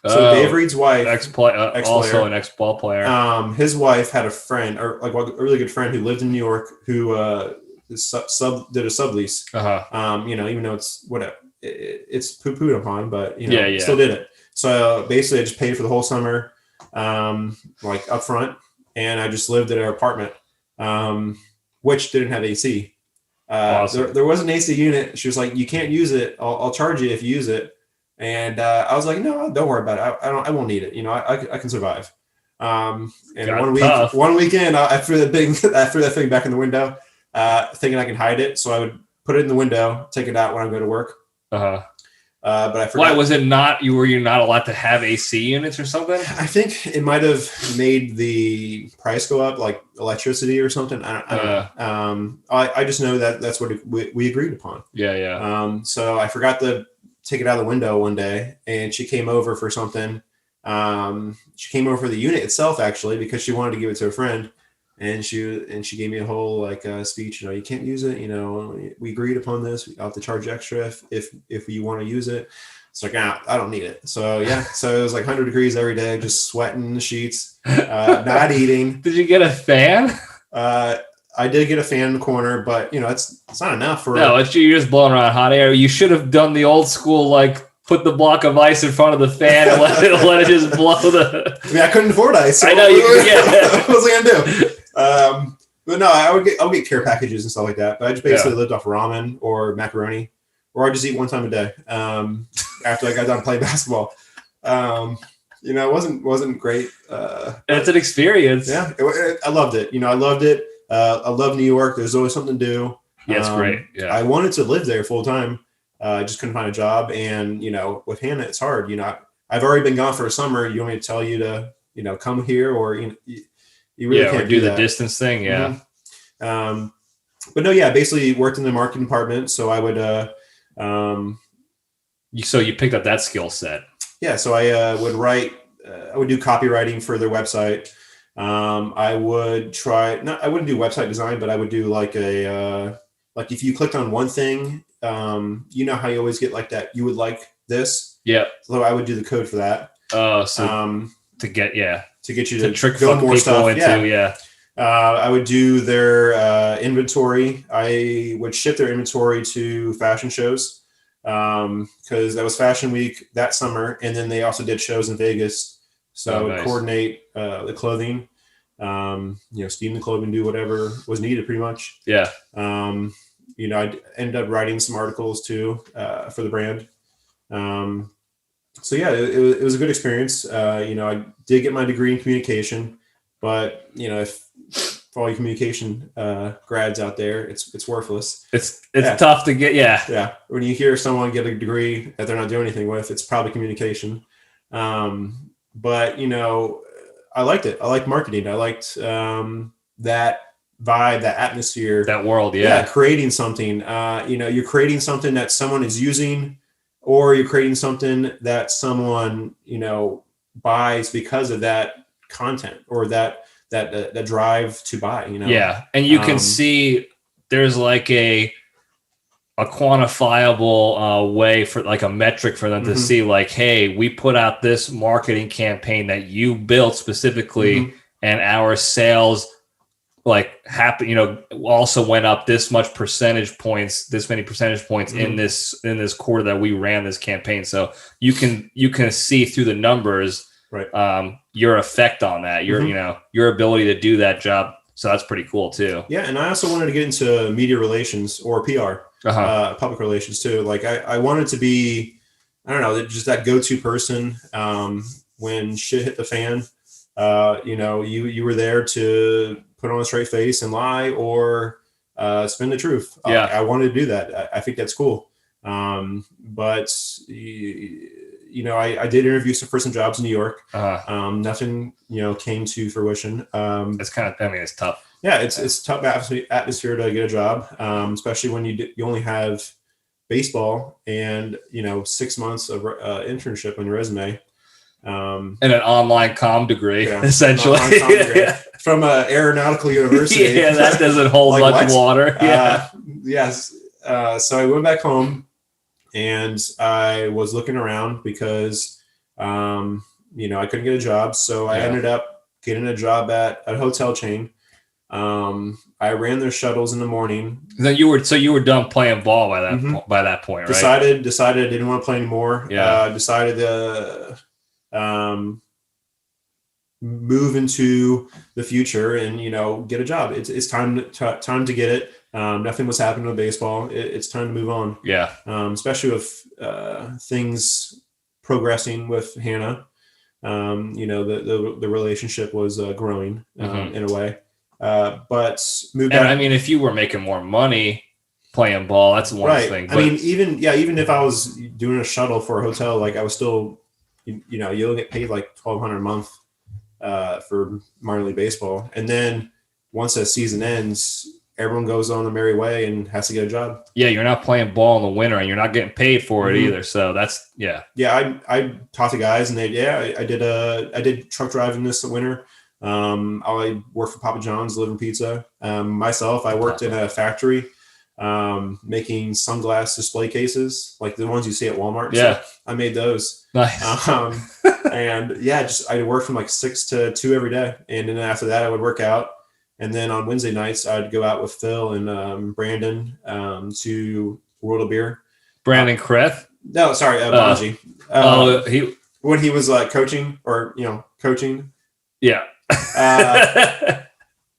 So Dave Reed's wife, ex-player, also an ex-ball player. His wife had a friend, or like a really good friend, who lived in New York, who did a sublease. Even though it's whatever, it's poo-pooed upon, but still did it. So basically, I just paid for the whole summer, like up front, and I just lived at her apartment, which didn't have AC. Awesome. There was an AC unit. She was like, "You can't use it. I'll charge you if you use it." And I was like, "No, don't worry about it. I won't need it. I can survive." And one weekend, I threw that thing back in the window, thinking I can hide it. So I would put it in the window, take it out when I go to work. But I forgot. Why was it not? Were you not allowed to have AC units or something? I think it might have made the price go up, like electricity or something. I don't know. I just know that's what we agreed upon. Yeah. So I forgot to take it out of the window one day, and she came over for something. She came over for the unit itself, actually, because she wanted to give it to a friend. And she gave me a whole speech. You can't use it. We agreed upon this. I'll have to charge extra if you want to use it. It's like, I don't need it. So yeah. So it was like 100 degrees every day, just sweating in the sheets, not eating. Did you get a fan? I did get a fan in the corner, but it's not enough for. No, you're just blowing around hot air. You should have done the old school, put the block of ice in front of the fan and let it just blow the. I mean, I couldn't afford ice. So I know you. What was I gonna do? But no, I'll get care packages and stuff like that. But I just basically lived off ramen or macaroni, or I just eat one time a day. After I got done playing basketball, it wasn't great. It's an experience. Yeah, I loved it. I loved it. I love New York. There's always something to do. Yeah, it's great. Yeah, I wanted to live there full time. I just couldn't find a job, and with Hannah, it's hard. I've already been gone for a summer. You want me to tell you to come here, or you really can't do that. The distance thing. Yeah. Mm-hmm. But no, yeah, basically worked in the marketing department. So I would, so you picked up that skill set. Yeah. So I would write, I would do copywriting for their website. I would I wouldn't do website design, but I would do like if you clicked on one thing, how you always get like that, you would like this. Yeah. So I would do the code for that. To get you to trick build more stuff. I would do their inventory. I would ship their inventory to fashion shows because that was Fashion Week that summer, and then they also did shows in Vegas. So I would coordinate the clothing, steam the clothing, do whatever was needed, pretty much. Yeah. I ended up writing some articles too for the brand. So yeah, it was a good experience. I did get my degree in communication, but if for all you communication grads out there, it's worthless. It's tough to get. Yeah. When you hear someone get a degree that they're not doing anything with, it's probably communication. But I liked it. I liked marketing. I liked that vibe, that atmosphere, that world. Yeah, creating something. You're creating something that someone is using. Or you're creating something that someone, buys because of that content or that drive to buy, Yeah. And you can see there's like a quantifiable way for like a metric for them to see like, hey, we put out this marketing campaign that you built specifically and our sales also went up this many percentage points in this quarter that we ran this campaign. So you can see through the numbers, right? Your effect on that, your ability to do that job. So that's pretty cool too. Yeah. And I also wanted to get into media relations or PR, public relations too. Like I wanted to be, I don't know, just that go-to person when shit hit the fan. You were there to put on a straight face and lie or spin the truth. Yeah. I wanted to do that. I think that's cool. But I did interview for some jobs in New York. Nothing, came to fruition. It's it's tough. Yeah, it's tough atmosphere to get a job, especially when you only have baseball and 6 months of internship on your resume. And an online comm degree, essentially. From aeronautical university. Yeah, that doesn't hold much water. Yeah. Yes. So I went back home and I was looking around because I couldn't get a job, so I ended up getting a job at a hotel chain. I ran their shuttles in the morning. Then you were done playing ball by that point, right? Decided I didn't want to play anymore. Yeah. Decided to move into the future and get a job. It's time to get it. Nothing was happening with baseball. It's time to move on. Yeah. Especially with things progressing with Hannah. The relationship was growing in a way. But moved out. I mean, if you were making more money playing ball, that's one thing. But I mean, even if I was doing a shuttle for a hotel, like I was still, you'll get paid like $1,200 a month for minor league baseball, and then once that season ends, everyone goes on their merry way and has to get a job. Yeah, you're not playing ball in the winter, and you're not getting paid for it either. So that's Yeah, I talked to guys, and I did truck driving this winter. I worked for Papa John's delivering pizza. Myself, I worked in a factory making sunglass display cases, like the ones you see at Walmart. Yeah, so I made those. Nice. And I worked from like 6 to 2 every day, and then after that I would work out, and then on Wednesday nights I'd go out with Phil and Brandon to World of Beer. Brandon Kreth? No, sorry, Bonji. When he was coaching coaching. Yeah.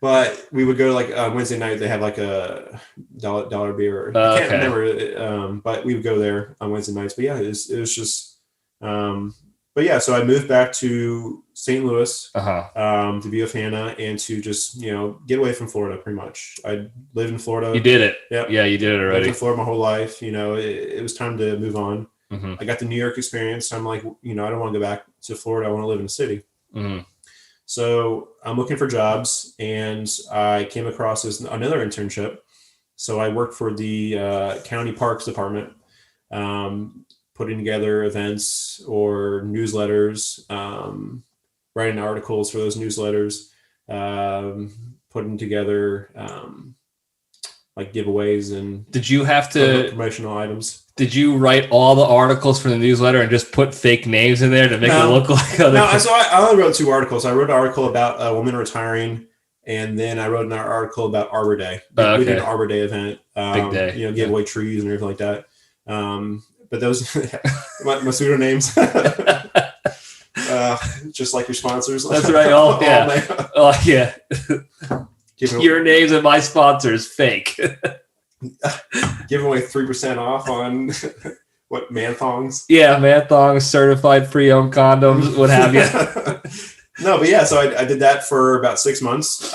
But we would go to Wednesday night. They had like a dollar beer. I can't remember. But we would go there on Wednesday nights. But yeah, it was just. But yeah, so I moved back to St. Louis to be with Hannah and to just get away from Florida. Pretty much, I lived in Florida. You did it. Yep. Yeah, you did it already. Lived in Florida my whole life. It was time to move on. Mm-hmm. I got the New York experience. I'm like, I don't want to go back to Florida. I want to live in the city. Mm-hmm. So I'm looking for jobs, and I came across another internship. So I worked for the county parks department, putting together events or newsletters, writing articles for those newsletters, putting together like giveaways and did you have to promotional items. Did you write all the articles for the newsletter and just put fake names in there to make it look like other? No, so I only wrote 2 articles. I wrote an article about a woman retiring, and then I wrote another article about Arbor Day. We did an Arbor Day event. Big day. Give away trees and everything like that. But those my pseudo names, just like your sponsors. That's right. Yeah. Your names and my sponsors fake. Give away 3% off on what, man thongs? Yeah, man thongs, certified pre-owned condoms, what have you. No, but yeah, so I did that for about 6 months,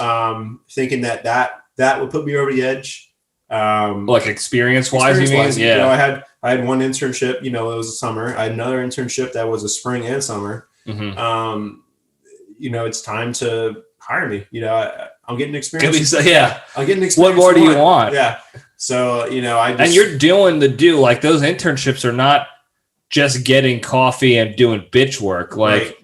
thinking that would put me over the edge. Like experience-wise, you mean? Yeah. I had one internship, it was a summer. I had another internship that was a spring and summer. Mm-hmm. It's time to hire me. I'm getting experience. I'm getting experience. What more do you want? Yeah. So, and you're doing like those internships are not just getting coffee and doing bitch work. Like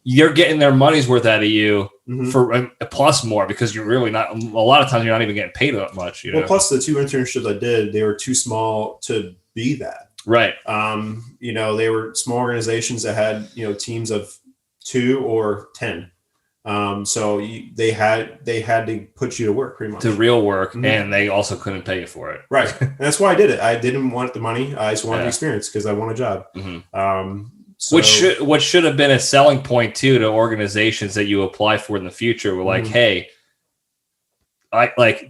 you're getting their money's worth out of you for a plus more, because you're really not, a lot of times you're not even getting paid that much. Well, plus the 2 internships I did, they were too small to be that. Right. They were small organizations that had, teams of 2 or 10. So they had to put you to work pretty much. To real work, and they also couldn't pay you for it. Right. And that's why I did it. I didn't want the money. I just wanted the experience because I want a job. Mm-hmm. Which should have been a selling point too to organizations that you apply for in the future. We're like, hey,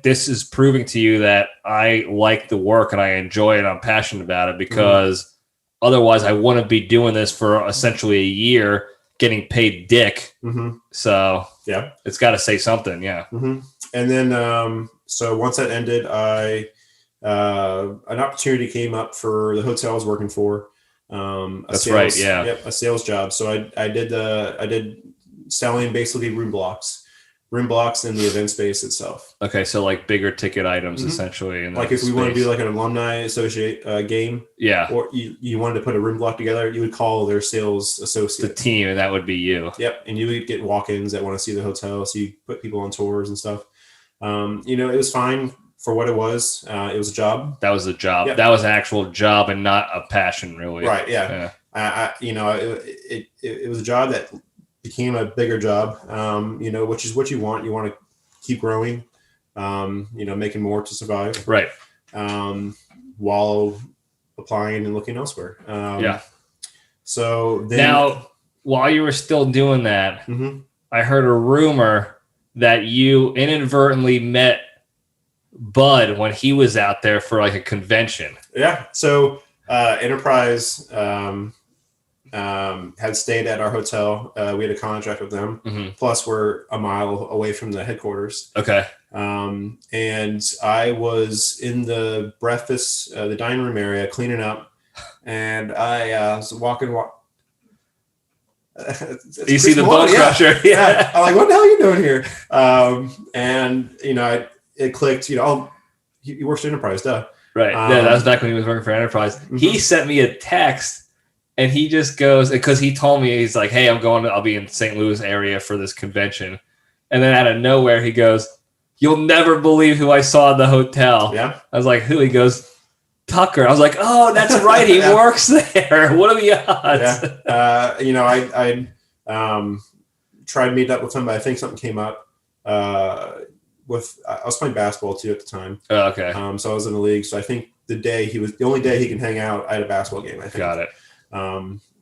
this is proving to you that I like the work and I enjoy it. I'm passionate about it, because otherwise I wouldn't be doing this for essentially a year, getting paid dick. So yeah, it's got to say something. Yeah. And then, so once that ended, an opportunity came up for the hotel I was working for. A sales job. So I did selling basically room blocks in the event space itself. Okay, so like bigger ticket items essentially. In like if we want to do like an alumni associate game, or you wanted to put a room block together, you would call their sales associate, the team, and that would be you. Yep, and you would get walk-ins that want to see the hotel, so you put people on tours and stuff. It was fine for what it was. It was a job. That was a job. Yep. That was an actual job and not a passion, really. Right. Yeah. It was a job that became a bigger job, which is what you want. You want to keep growing, making more to survive. Right. While applying and looking elsewhere. So then, now, while you were still doing that, I heard a rumor that you inadvertently met Bud when he was out there for like a convention. Yeah. So Enterprise had stayed at our hotel. We had a contract with them. Plus, we're a mile away from the headquarters. Okay. And I was in the the dining room area cleaning up, and I was walking. You see the bone crusher? Yeah. I'm like, what the hell are you doing here? And it clicked. He works at Enterprise, duh. Right. Yeah, that was back when he was working for Enterprise. He sent me a text, and he just goes, because he told me, he's like, hey, I'll be in St. Louis area for this convention. And then out of nowhere, he goes, you'll never believe who I saw in the hotel. Yeah. I was like, who? He goes, Tucker. I was like, oh, that's right. He works there. What are the odds? Yeah. I tried to meet up with him, but I think something came up. I was playing basketball too at the time. Oh, okay. So I was in the league. So I think the only day he can hang out, I had a basketball game, I think. Got it.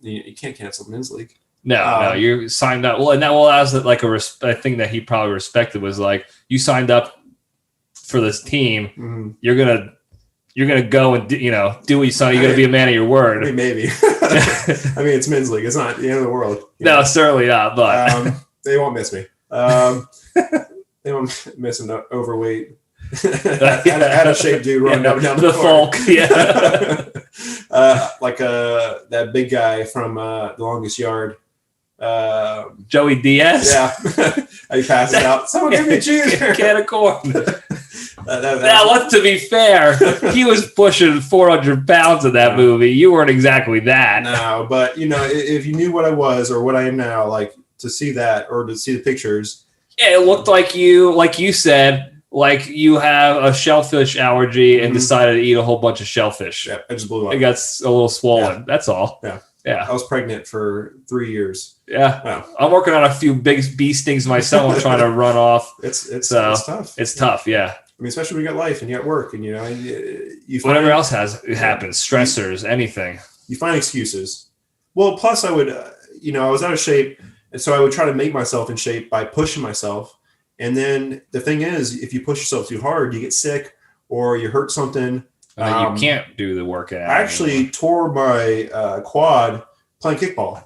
You can't cancel the men's league. No, you signed up. Well, and that was like a thing that he probably respected was like, you signed up for this team. You're gonna go and do what you signed. You're gonna be a man of your word. I mean, maybe. I mean, it's men's league. It's not the end of the world. No, certainly not. But they won't miss me. They won't miss an overweight, out of shape dude running down the folk. Yeah. That big guy from The Longest Yard. Joey Diaz. Yeah. He passes out. Someone give me a cheese. Can of corn. Now, to be fair, he was pushing 400 pounds in that movie. You weren't exactly that. No, but if you knew what I was or what I am now, like to see that or to see the pictures. Yeah, it looked like you said, like you have a shellfish allergy and decided to eat a whole bunch of shellfish. Yeah, I just blew up. It got a little swollen. Yeah. That's all. Yeah. Yeah. I was pregnant for 3 years. Yeah. Wow. I'm working on a few big bee stings myself. I'm trying to run off. It's tough. It's tough. Yeah. I mean, especially when you got life and you got work and you whatever else happens, stressors, anything. You find excuses. Well, plus I would, I was out of shape, and so I would try to make myself in shape by pushing myself. And then the thing is, if you push yourself too hard, you get sick or you hurt something. You can't do the workout. I actually tore my quad playing kickball.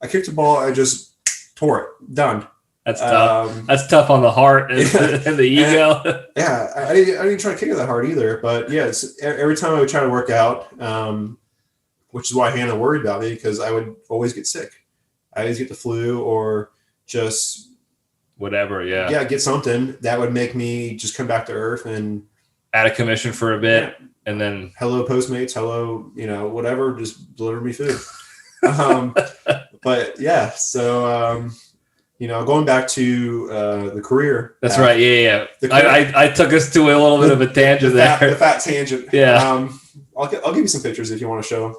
I kicked the ball, I just tore it. Done. That's tough. That's tough on the heart and the ego. I didn't try to kick it that hard either. But yes, every time I would try to work out, which is why Hannah worried about me, because I would always get sick. I always get the flu or just whatever. Yeah, get something that would make me just come back to earth and out of commission for a bit, and then hello Postmates, hello, whatever, just deliver me food. But yeah, so. Going back to the career. That's right. Yeah. I took us to a little bit of a tangent there. The fat tangent. Yeah. I'll give you some pictures if you want to show them.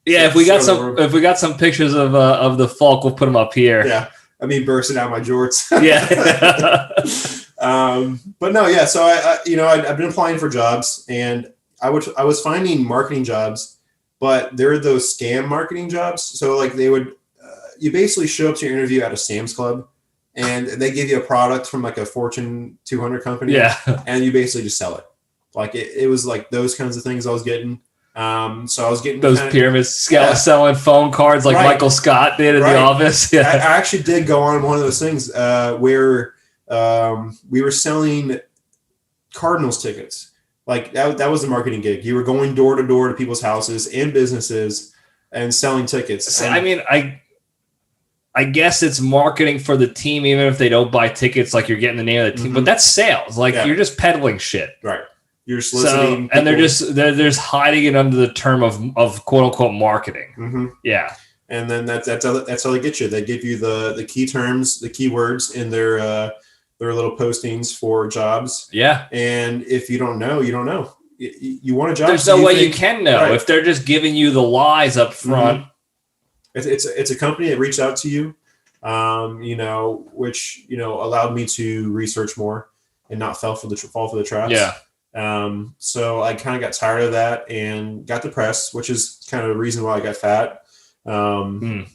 Yeah, if we got some pictures of the Falk, we'll put them up here. Yeah. I mean, bursting out my jorts. Yeah. But no, yeah. So I've been applying for jobs, and I was finding marketing jobs, but they're those scam marketing jobs. So like they would. You basically show up to your interview at a Sam's Club, and they give you a product from like a Fortune 200 company. Yeah. And you basically just sell it. Like it was like those kinds of things I was getting. So I was getting those pyramids selling phone cards like Michael Scott did in The Office. Yeah. I actually did go on one of those things where we were selling Cardinals tickets. Like that was the marketing gig. You were going door to door to people's houses and businesses and selling tickets. I mean, I guess it's marketing for the team, even if they don't buy tickets, like you're getting the name of the team, but that's sales. Like you're just peddling shit. Right. You're soliciting. And they're just hiding it under the term of quote unquote marketing. Mm-hmm. Yeah. And then that's how they get you. They give you the key terms, the keywords in their little postings for jobs. Yeah. And if you don't know, you don't know. You want a job. There's no way you can know if they're just giving you the lies up front. It's a company that reached out to you, which allowed me to research more and not fall for the traps. Yeah. So I kind of got tired of that and got depressed, which is kind of the reason why I got fat.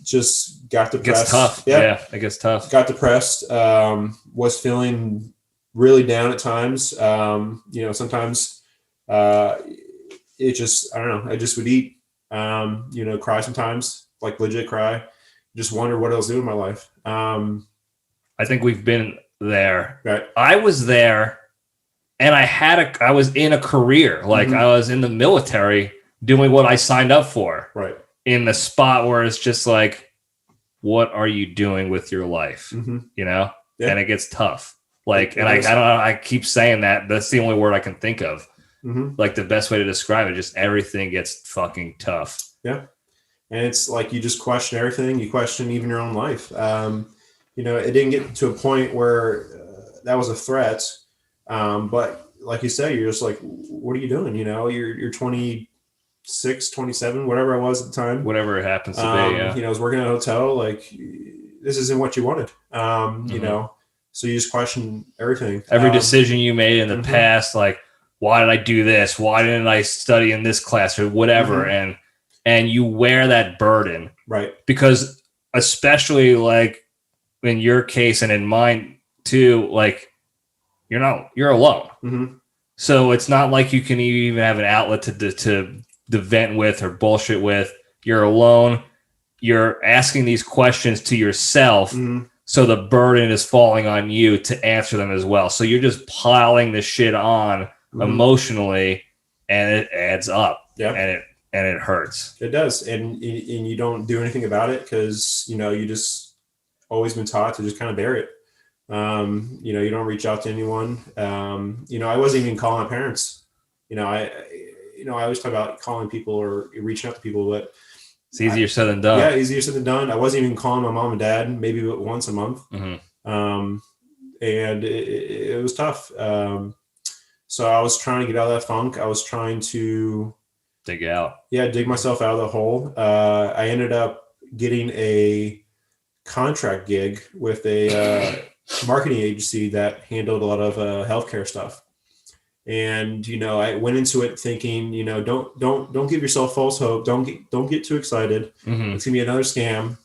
Just got depressed. It gets tough. Yeah, it gets tough. Got depressed. Was feeling really down at times. Sometimes it just, I don't know, I just would eat, cry sometimes, like legit cry. Just wonder what I was doing in my life. I think we've been there. Right. I was there, and I was in a career. Like I was in the military doing what I signed up for. Right. In the spot where it's just like, what are you doing with your life? Yeah. And it gets tough. Like, and I don't know, I keep saying that. That's the only word I can think of. Like the best way to describe it, just everything gets fucking tough. Yeah. And it's like, you just question everything. You question even your own life. It didn't get to a point where that was a threat. But like you say, you're just like, what are you doing? You're 26, 27, whatever I was at the time. Whatever it happens to be, yeah. I was working at a hotel. Like, this isn't what you wanted. So you just question everything. Every decision you made in the past, like, why did I do this? Why didn't I study in this class or whatever? And you wear that burden. Right. Because especially like in your case and in mine too, like you're alone. So it's not like you can even have an outlet to vent with or bullshit with. You're alone. You're asking these questions to yourself. So the burden is falling on you to answer them as well. So you're just piling this shit on emotionally, and it adds up. Yeah. And it hurts. It does. And you don't do anything about it because, you just always been taught to just kind of bear it. You don't reach out to anyone. I wasn't even calling my parents. I always talk about calling people or reaching out to people, but it's easier said than done. Yeah, easier said than done. I wasn't even calling my mom and dad, maybe once a month. And it was tough. So I was trying to get out of that funk. I was trying to dig myself out of the hole. I ended up getting a contract gig with a marketing agency that handled a lot of healthcare stuff. And I went into it thinking, don't give yourself false hope. Don't get too excited. It's gonna be another scam.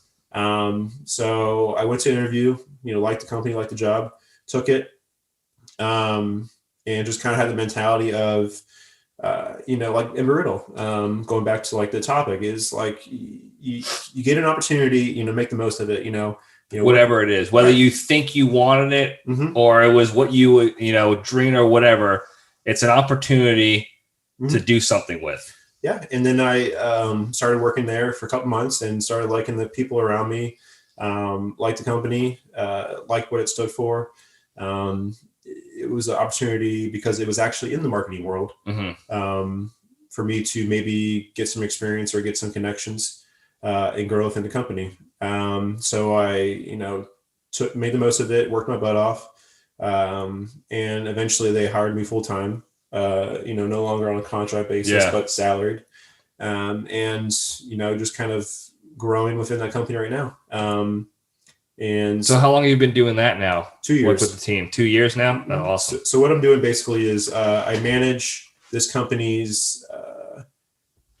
So I went to an interview. Liked the company, liked the job, took it, and just kind of had the mentality of, like LIBRETTI. Going back to like the topic is like you get an opportunity, make the most of it. Whatever it is, whether you think you wanted it or it was what you dreamed or whatever. It's an opportunity to do something with. Yeah. And then I started working there for a couple months and started liking the people around me, liked the company, liked what it stood for. It was an opportunity because it was actually in the marketing world for me to maybe get some experience or get some connections and grow within the company. So I, made the most of it, worked my butt off. And eventually they hired me full time, no longer on a contract basis, but salaried. And, just kind of growing within that company right now. And so how long have you been doing that now? 2 years. Work with the team. 2 years now? Oh, awesome. So what I'm doing basically is I manage this company's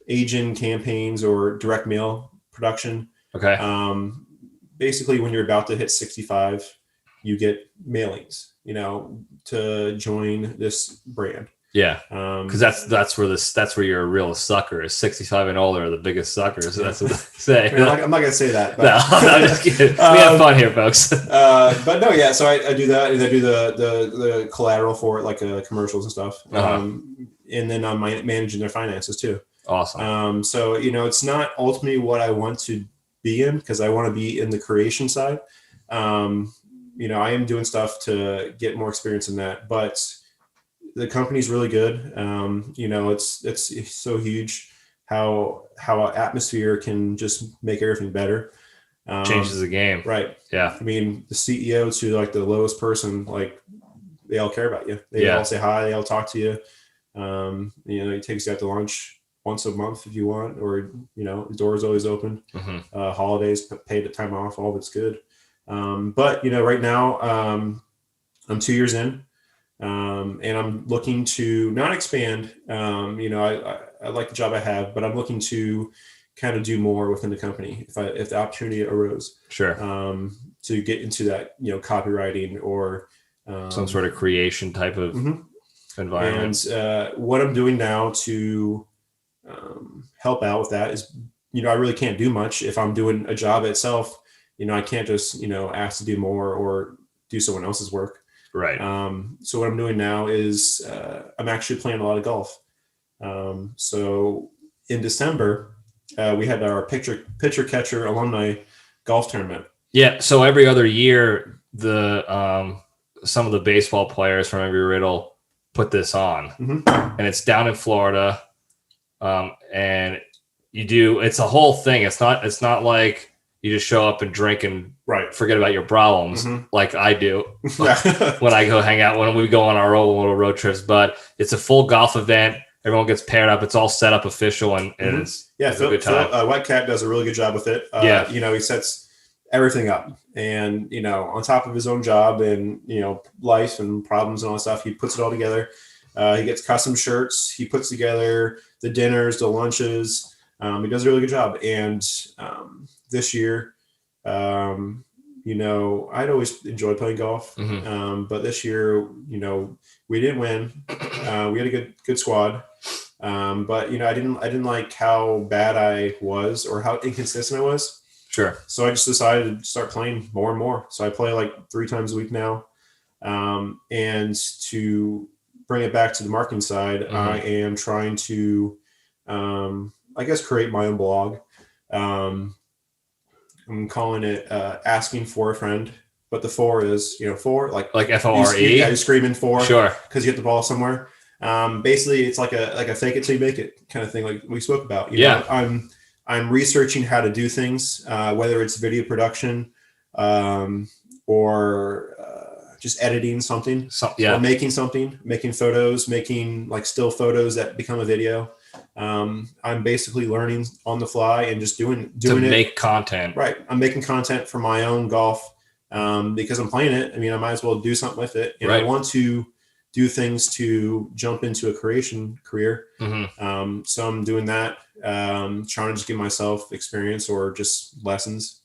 agent campaigns or direct mail production. Okay. Basically, when you're about to hit 65, you get mailings, to join this brand. Yeah. Because that's where you're a real sucker. Is 65 and older are the biggest suckers. So that's what they say. I'm not gonna say that. But. No, I'm just kidding. We have fun here, folks. But no, yeah. So I do that, and I do the collateral for it, like commercials and stuff. And then I'm managing their finances too. Awesome. So it's not ultimately what I want to be in because I want to be in the creation side. I am doing stuff to get more experience in that, but the company's really good. It's so huge how an atmosphere can just make everything better. Changes the game. Right. Yeah. I mean, the CEO to like the lowest person, like they all care about you. They all say hi. They all talk to you. He takes you out to lunch. once a month if you want, or the door is always open. Holidays, paid time off, all of it's good. But right now I'm 2 years in, and I'm looking to not expand. I like the job I have, but I'm looking to kind of do more within the company if the opportunity arose. Sure. To get into that copywriting or some sort of creation type of environment. And what I'm doing now to help out with that is, I really can't do much if I'm doing a job itself. I can't just, ask to do more or do someone else's work. Right. So what I'm doing now is I'm actually playing a lot of golf. So in December, we had our pitcher catcher alumni golf tournament. Yeah. So every other year, some of the baseball players from Embry-Riddle put this on, and it's down in Florida. And it's a whole thing. It's not like you just show up and drink and forget about your problems like I do when I go hang out, when we go on our own little road trips. But it's a full golf event. Everyone gets paired up. It's all set up official, and it's a good time. White Cat does a really good job with it. He sets everything up, and on top of his own job and life and problems and all that stuff, he puts it all together. He gets custom shirts. He puts together the dinners, the lunches. He does a really good job. And this year, I'd always enjoyed playing golf, but this year, we didn't win. We had a good squad, but I didn't like how bad I was or how inconsistent I was. Sure. So I just decided to start playing more and more. So I play like 3 times a week now. And to bring it back to the marketing side, I am trying to, create my own blog. I'm calling it Asking for a Friend, but the for is, for like FORE. You're screaming for, sure, because you hit the ball somewhere. Basically, it's like a fake it till you make it kind of thing, like we spoke about. I'm researching how to do things, whether it's video production or just editing something, or making something, making photos, making like still photos that become a video. I'm basically learning on the fly and just doing it. Make content. Right. I'm making content for my own golf because I'm playing it. I mean, I might as well do something with it. And I want to do things to jump into a creation career. So I'm doing that, trying to just give myself experience or just lessons.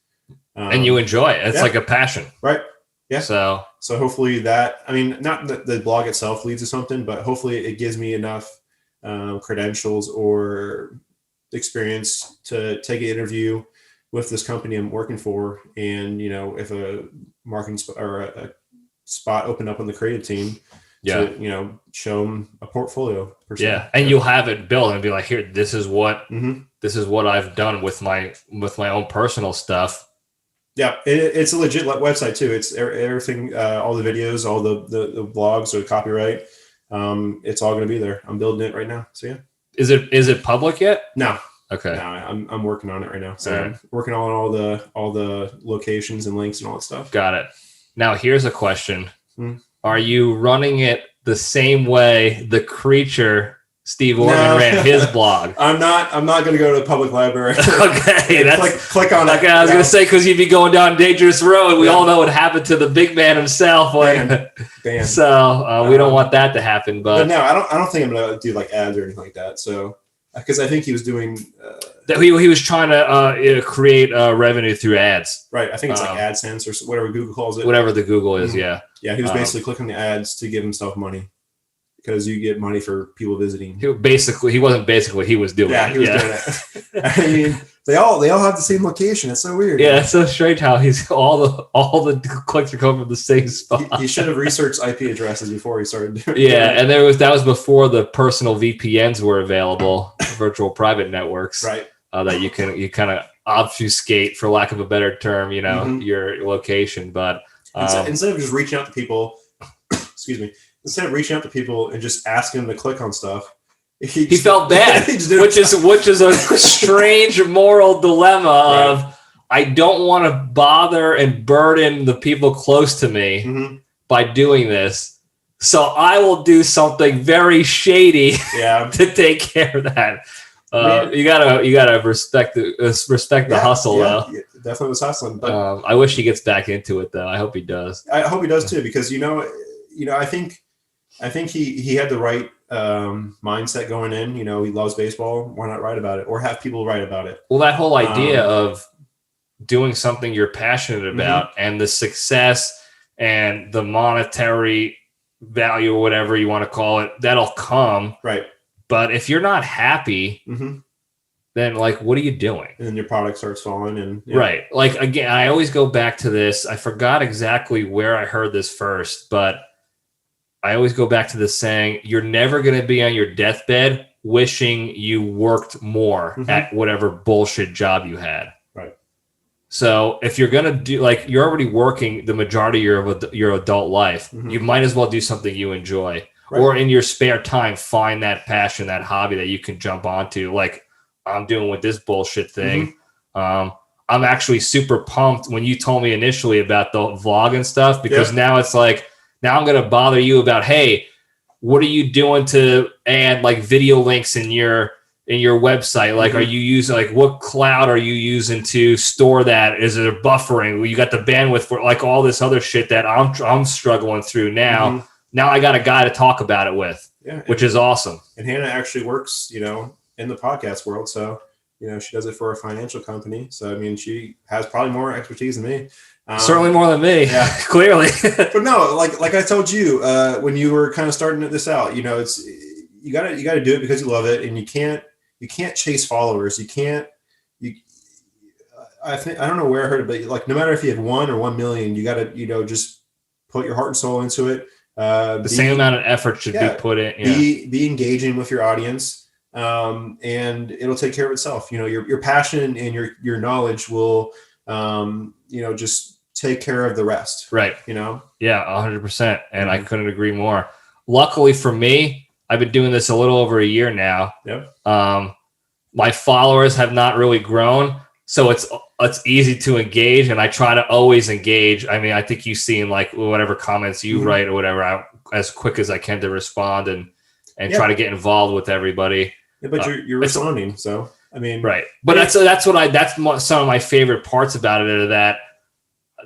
And you enjoy it. It's like a passion. Right. Yeah. So hopefully that, not that the blog itself leads to something, but hopefully it gives me enough credentials or experience to take an interview with this company I'm working for. And, if a marketing or a spot opened up on the creative team, to, show them a portfolio. And you'll have it built and be like, here, this is what I've done with my own personal stuff. Yeah, it's a legit website too. It's everything, all the videos, all the blogs or copyright. It's all going to be there. I'm building it right now. So yeah. Is it public yet? No. Okay. No, I'm working on it right now. So I'm working on all the locations and links and all that stuff. Got it. Now here's a question. Are you running it the same way the creature Steve Orton ran his blog? I'm not going to go to the public library. Okay, that's click on it. Okay, I was going to say, because you'd be going down a dangerous road. We all know what happened to the big man himself. Ban. So we don't want that to happen. But no, I don't think I'm going to do like ads or anything like that. So because I think he was doing he was trying to create revenue through ads. Right. I think it's like AdSense or whatever Google calls it. Whatever the Google is. Yeah. Yeah. He was basically clicking the ads to give himself money. Because you get money for people visiting. He was doing it. He was doing it. I mean, they all have the same location. It's so weird. Yeah, it's so strange how he's all the clicks are coming from the same spot. He should have researched IP addresses before he started doing it. Yeah, and that was before the personal VPNs were available, virtual private networks. Right. That you kind of obfuscate, for lack of a better term, your location. But instead of just reaching out to people, excuse me. Instead of reaching out to people and just asking them to click on stuff, he felt bad, which is a strange moral dilemma of, I don't want to bother and burden the people close to me by doing this, so I will do something very shady to take care of that. You gotta respect the hustle though. Yeah, definitely was hustling. But I wish he gets back into it though. I hope he does. I hope he does too, because I think he had the right mindset going in. He loves baseball. Why not write about it or have people write about it? Well, that whole idea of doing something you're passionate about and the success and the monetary value or whatever you want to call it, that'll come. Right. But if you're not happy, then like, what are you doing? And then your product starts falling. And right. Like, again, I always go back to this. I forgot exactly where I heard this first, but I always go back to this saying, you're never going to be on your deathbed wishing you worked more at whatever bullshit job you had. Right. So if you're going to do, like, you're already working the majority of your adult life, you might as well do something you enjoy. Right. Or in your spare time, find that passion, that hobby that you can jump onto. Like I'm doing with this bullshit thing. I'm actually super pumped when you told me initially about the vlog and stuff, because now it's like, now I'm going to bother you about, hey, what are you doing to add like video links in your website? Like, are you using, like, what cloud are you using to store that? Is it buffering? Well, you got the bandwidth for like all this other shit that I'm struggling through now. Now I got a guy to talk about it with, which is awesome. And Hannah actually works, in the podcast world. So, she does it for a financial company. So, I mean, she has probably more expertise than me. Certainly more than me, clearly. But no, like I told you, when you were kind of starting this out, it's, you gotta do it because you love it, and you can't chase followers. I don't know where I heard it, but like, no matter if you have 1 or 1 million, you gotta, just put your heart and soul into it. The same amount of effort should be put in. Be engaging with your audience, and it'll take care of itself. Your passion and your knowledge will, just take care of the rest. Right. Yeah, 100%. And I couldn't agree more. Luckily for me, I've been doing this a little over a year now. Yep. My followers have not really grown, so it's easy to engage, and I try to always engage. I mean, I think you see in like whatever comments you write or whatever, as quick as I can to respond and try to get involved with everybody. Yeah, but you're responding, so I mean, right. But that's some of my favorite parts about it, are that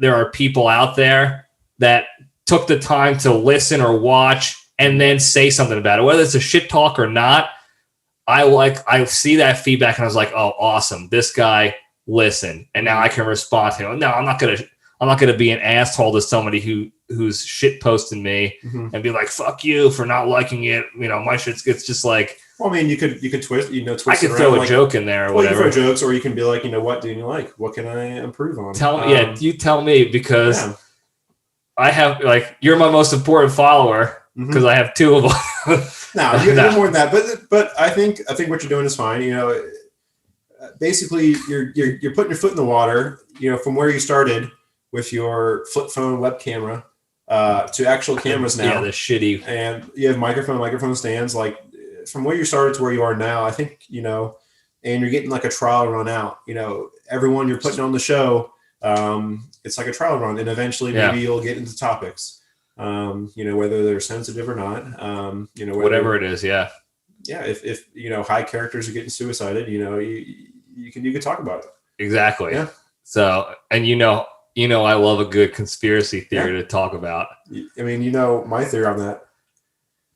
there are people out there that took the time to listen or watch and then say something about it, whether it's a shit talk or not. I see that feedback and I was like, oh, awesome. This guy listened, and now I can respond to him. No, I'm not gonna be an asshole to somebody who's shit posting me and be like, fuck you for not liking it. My shit's, it's just like, well, I mean, you could twist, twist. I could throw a joke in there or whatever. You throw jokes, or you can be like, what do you like? What can I improve on? You tell me, because I have, like, you're my most important follower because I have 2 of them. No, you're more than that. But I think what you're doing is fine. Basically you're putting your foot in the water. From where you started with your flip phone web camera to actual cameras now. Yeah, the shitty. And you have microphone stands. Like, from where you started to where you are now, I think, and you're getting like a trial run out. Everyone you're putting on the show, it's like a trial run, and eventually maybe you'll get into topics. Whether they're sensitive or not, whatever it is. Yeah. If high characters are getting suicided, you can talk about it. Exactly. Yeah. So, and I love a good conspiracy theory to talk about. I mean, my theory on that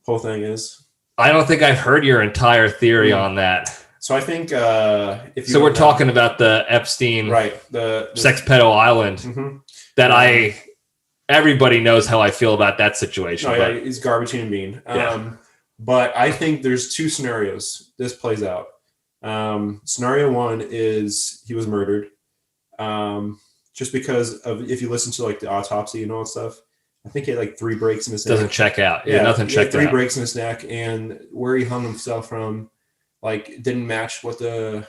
whole thing is, I don't think I've heard your entire theory on that. So I think we're talking about the Epstein, right? The sex pedo island that everybody knows how I feel about that situation. Oh, yeah, he's garbage human being. But I think there's 2 scenarios this plays out. Scenario 1 is he was murdered. Just because of, if you listen to like the autopsy and all that stuff, I think he had like 3 breaks in his neck. Doesn't check out. Yeah, nothing checked out. 3 breaks in his neck, and where he hung himself from, like, didn't match what the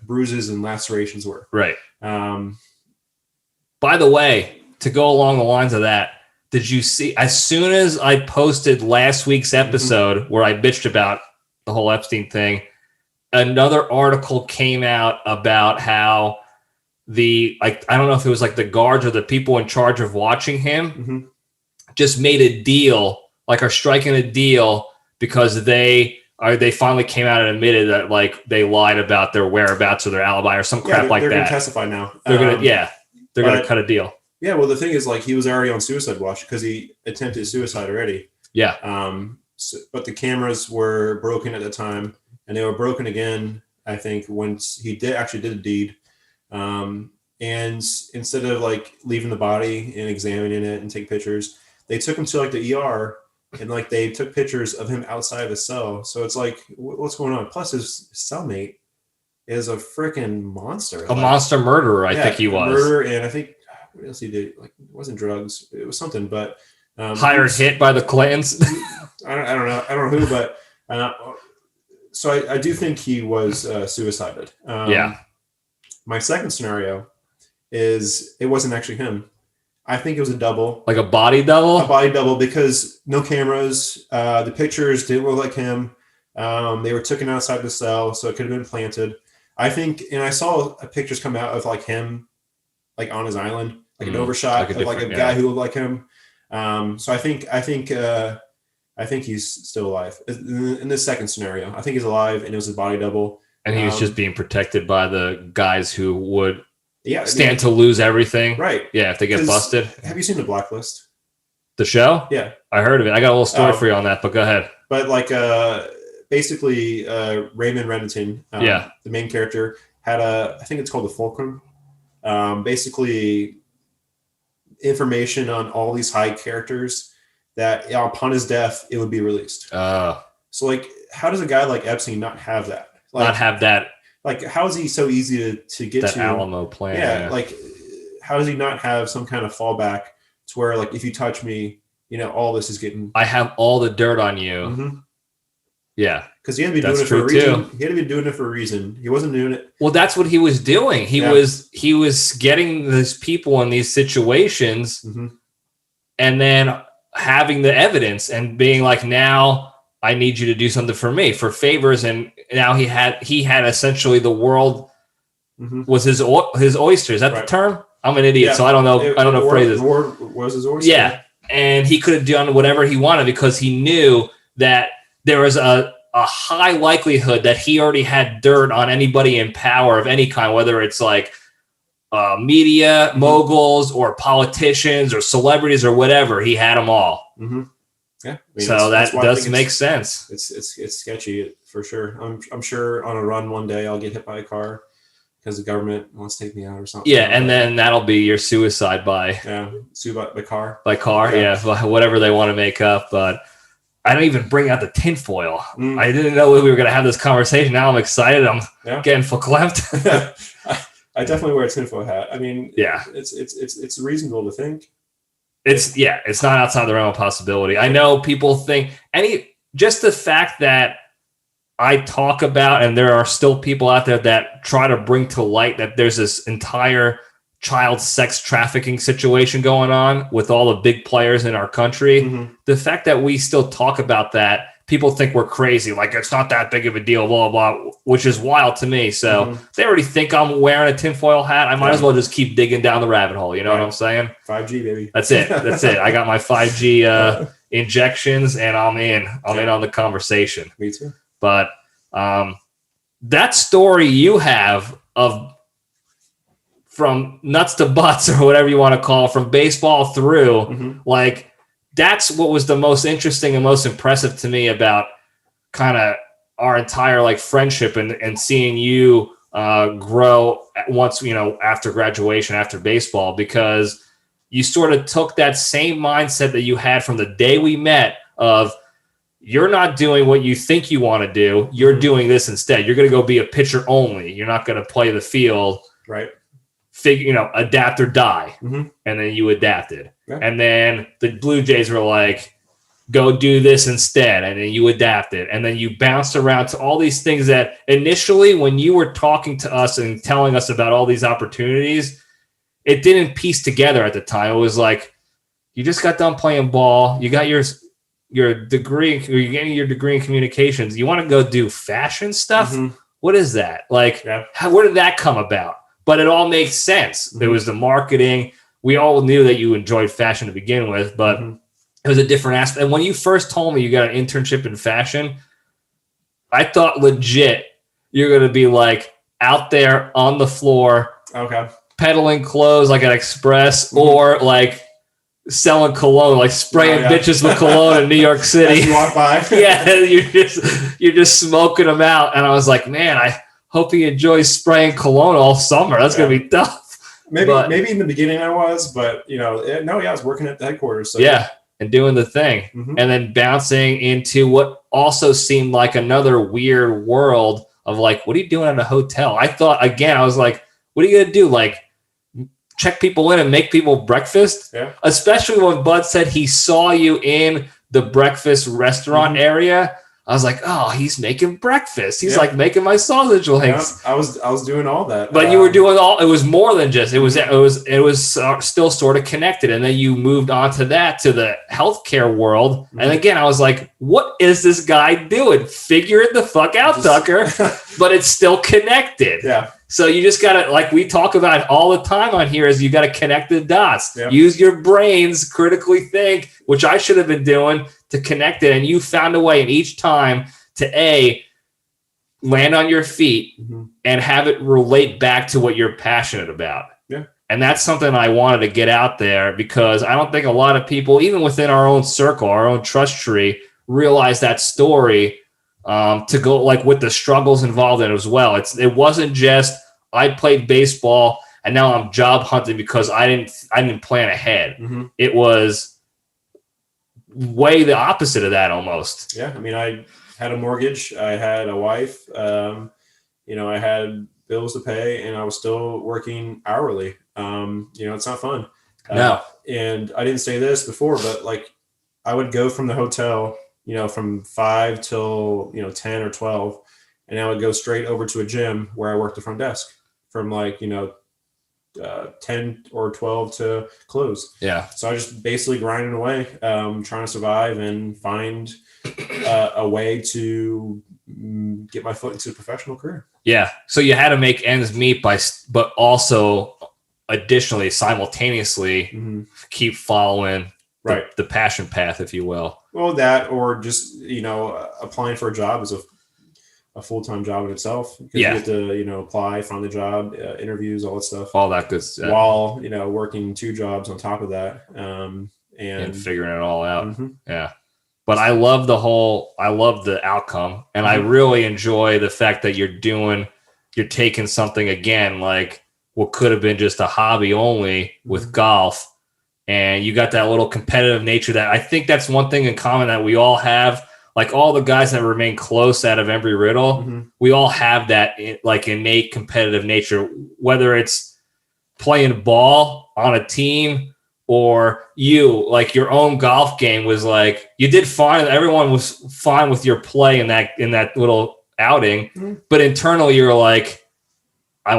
bruises and lacerations were. Right. By the way, to go along the lines of that, did you see, as soon as I posted last week's episode where I bitched about the whole Epstein thing, another article came out about how I don't know if it was like the guards or the people in charge of watching him just made a deal, like are striking a deal because they they finally came out and admitted that like they lied about their whereabouts or their alibi or some crap like they're that. Gonna testify now. They're gonna cut a deal. Yeah, well, the thing is, like, he was already on suicide watch because he attempted suicide already. Yeah. But the cameras were broken at the time, and they were broken again, I think, once he actually did the deed. And instead of like leaving the body and examining it and take pictures, they took him to like the ER, and like they took pictures of him outside the cell. So it's like, what's going on? Plus, his cellmate is a freaking monster. A monster murderer, I think he was. Murderer, and I think what else he did? Like, it wasn't drugs. It was something, but hired hit by the Clintons. I don't know who, but so I do think he was suicided. My second scenario is it wasn't actually him. I think it was a double, like a body double. A body double, because no cameras. The pictures didn't look like him. They were taken outside the cell, so it could have been planted. I think, and I saw pictures come out of like him, like on his island, like an overshot of like a guy who looked like him. So I think he's still alive in this second scenario. I think he's alive, and it was a body double, and he was just being protected by the guys who would stand to lose everything. Right? Yeah, if they get busted. Have you seen the Blacklist? The show? Yeah, I heard of it. I got a little story for you on that, but go ahead. But like, basically, Raymond Reddington, the main character, had I think it's called the Fulcrum. Basically, information on all these high characters that upon his death it would be released. So like, how does a guy like Epstein not have that? Like, not have that? Like, how is he so easy to get that to? Alamo plan. Yeah, like, how does he not have some kind of fallback to where, like, if you touch me, you know, all this is getting. I have all the dirt on you. Mm-hmm. Yeah, because he had to be doing it for a reason. He had to be doing it for a reason. He wasn't doing it. Well, that's what he was doing. He was getting these people in these situations, and then having the evidence and being like, now I need you to do something for me for favors. And now he had essentially the world was his oyster. Is that the term? I'm an idiot, so I don't know. I don't know phrases. The world was his oyster. Yeah, and he could have done whatever he wanted because he knew that there was a high likelihood that he already had dirt on anybody in power of any kind, whether it's like media moguls or politicians or celebrities or whatever. He had them all. Yeah, I mean, so that does make sense. It's sketchy for sure. I'm sure on a run one day I'll get hit by a car because the government wants to take me out or something. Yeah, and then that'll be your suicide by car. By car, yeah, whatever they want to make up. But I don't even bring out the tinfoil. I didn't know we were going to have this conversation. Now I'm excited. I'm getting verklempt. I definitely wear a tinfoil hat. I mean, it's reasonable to think. It's not outside the realm of possibility. I know people think just the fact that I talk about, and there are still people out there that try to bring to light that there's this entire child sex trafficking situation going on with all the big players in our country. The fact that we still talk about that, people think we're crazy. Like, it's not that big of a deal, blah, blah, blah, which is wild to me. So they already think I'm wearing a tinfoil hat. I might as well just keep digging down the rabbit hole. You know what I'm saying? 5G, baby. That's it. I got my 5G injections, and I'm in on the conversation. Me too. But that story you have of from nuts to butts or whatever you want to call it, from baseball through, like, that's what was the most interesting and most impressive to me about kind of our entire like friendship and seeing you grow once, after graduation, after baseball, because you sort of took that same mindset that you had from the day we met of, you're not doing what you think you want to do. You're doing this instead. You're going to go be a pitcher only. You're not going to play the field. Right. Adapt or die. And then you adapted. Yeah. And then the Blue Jays were like, go do this instead. And then you adapted. And then you bounced around to all these things that initially, when you were talking to us and telling us about all these opportunities, it didn't piece together at the time. It was like, you just got done playing ball. You got your degree, or you're getting your degree in communications. You want to go do fashion stuff? What is that? Like, where did that come about? But it all makes sense. There was the marketing. We all knew that you enjoyed fashion to begin with, but it was a different aspect. And when you first told me you got an internship in fashion, I thought legit you're going to be like out there on the floor, Okay. peddling clothes like an Express, or like selling cologne, like spraying bitches with cologne in New York City. As you walk by. Yeah, you're just smoking them out. And I was like, man, I hope he enjoys spraying cologne all summer. That's going to be tough. Maybe in the beginning I was, but I was working at the headquarters. So yeah, and doing the thing, and then bouncing into what also seemed like another weird world of like, what are you doing at a hotel? I thought again, I was like, what are you gonna do? Like, check people in and make people breakfast? Yeah. Especially when Bud said he saw you in the breakfast restaurant area. I was like, oh, he's making breakfast. He's like making my sausage links. Yeah, I was doing all that. But you were doing it was more than just, it was still sort of connected. And then you moved on to the healthcare world. And again, I was like, what is this guy doing? Figure it the fuck out, Tucker. But it's still connected. Yeah. So you just got to, like we talk about all the time on here, is you got to connect the dots. Yep. Use your brains, critically think, which I should have been doing, to connect it. And you found a way in each time to land on your feet and have it relate back to what you're passionate about. Yeah. And that's something I wanted to get out there, because I don't think a lot of people, even within our own circle, our own trust tree, realize that story, to go like with the struggles involved in it as well. It wasn't just I played baseball and now I'm job hunting because I didn't plan ahead. It was way the opposite of that almost. Yeah. I mean, I had a mortgage, I had a wife, I had bills to pay, and I was still working hourly. It's not fun. No. And I didn't say this before, but like I would go from the hotel, from 5 till, 10 or 12. And I would go straight over to a gym where I worked the front desk from 10 or 12 to close. Yeah. So I just basically grinding away, trying to survive and find a way to get my foot into a professional career. Yeah. So you had to make ends meet but also additionally, simultaneously keep following the passion path, if you will. Well, that, or just, applying for a job is a full-time job in itself. You have to, apply, find the job, interviews, all that stuff. All that good stuff. While, working 2 jobs on top of that. And figuring it all out. Yeah. But I love the outcome. And I really enjoy the fact that you're taking something, again, like what could have been just a hobby only with golf. And you got that little competitive nature that I think that's one thing in common that we all have. Like all the guys that remain close out of Embry-Riddle, we all have that like innate competitive nature, whether it's playing ball on a team or like your own golf game was like, you did fine. Everyone was fine with your play in that little outing, but internally you're like, I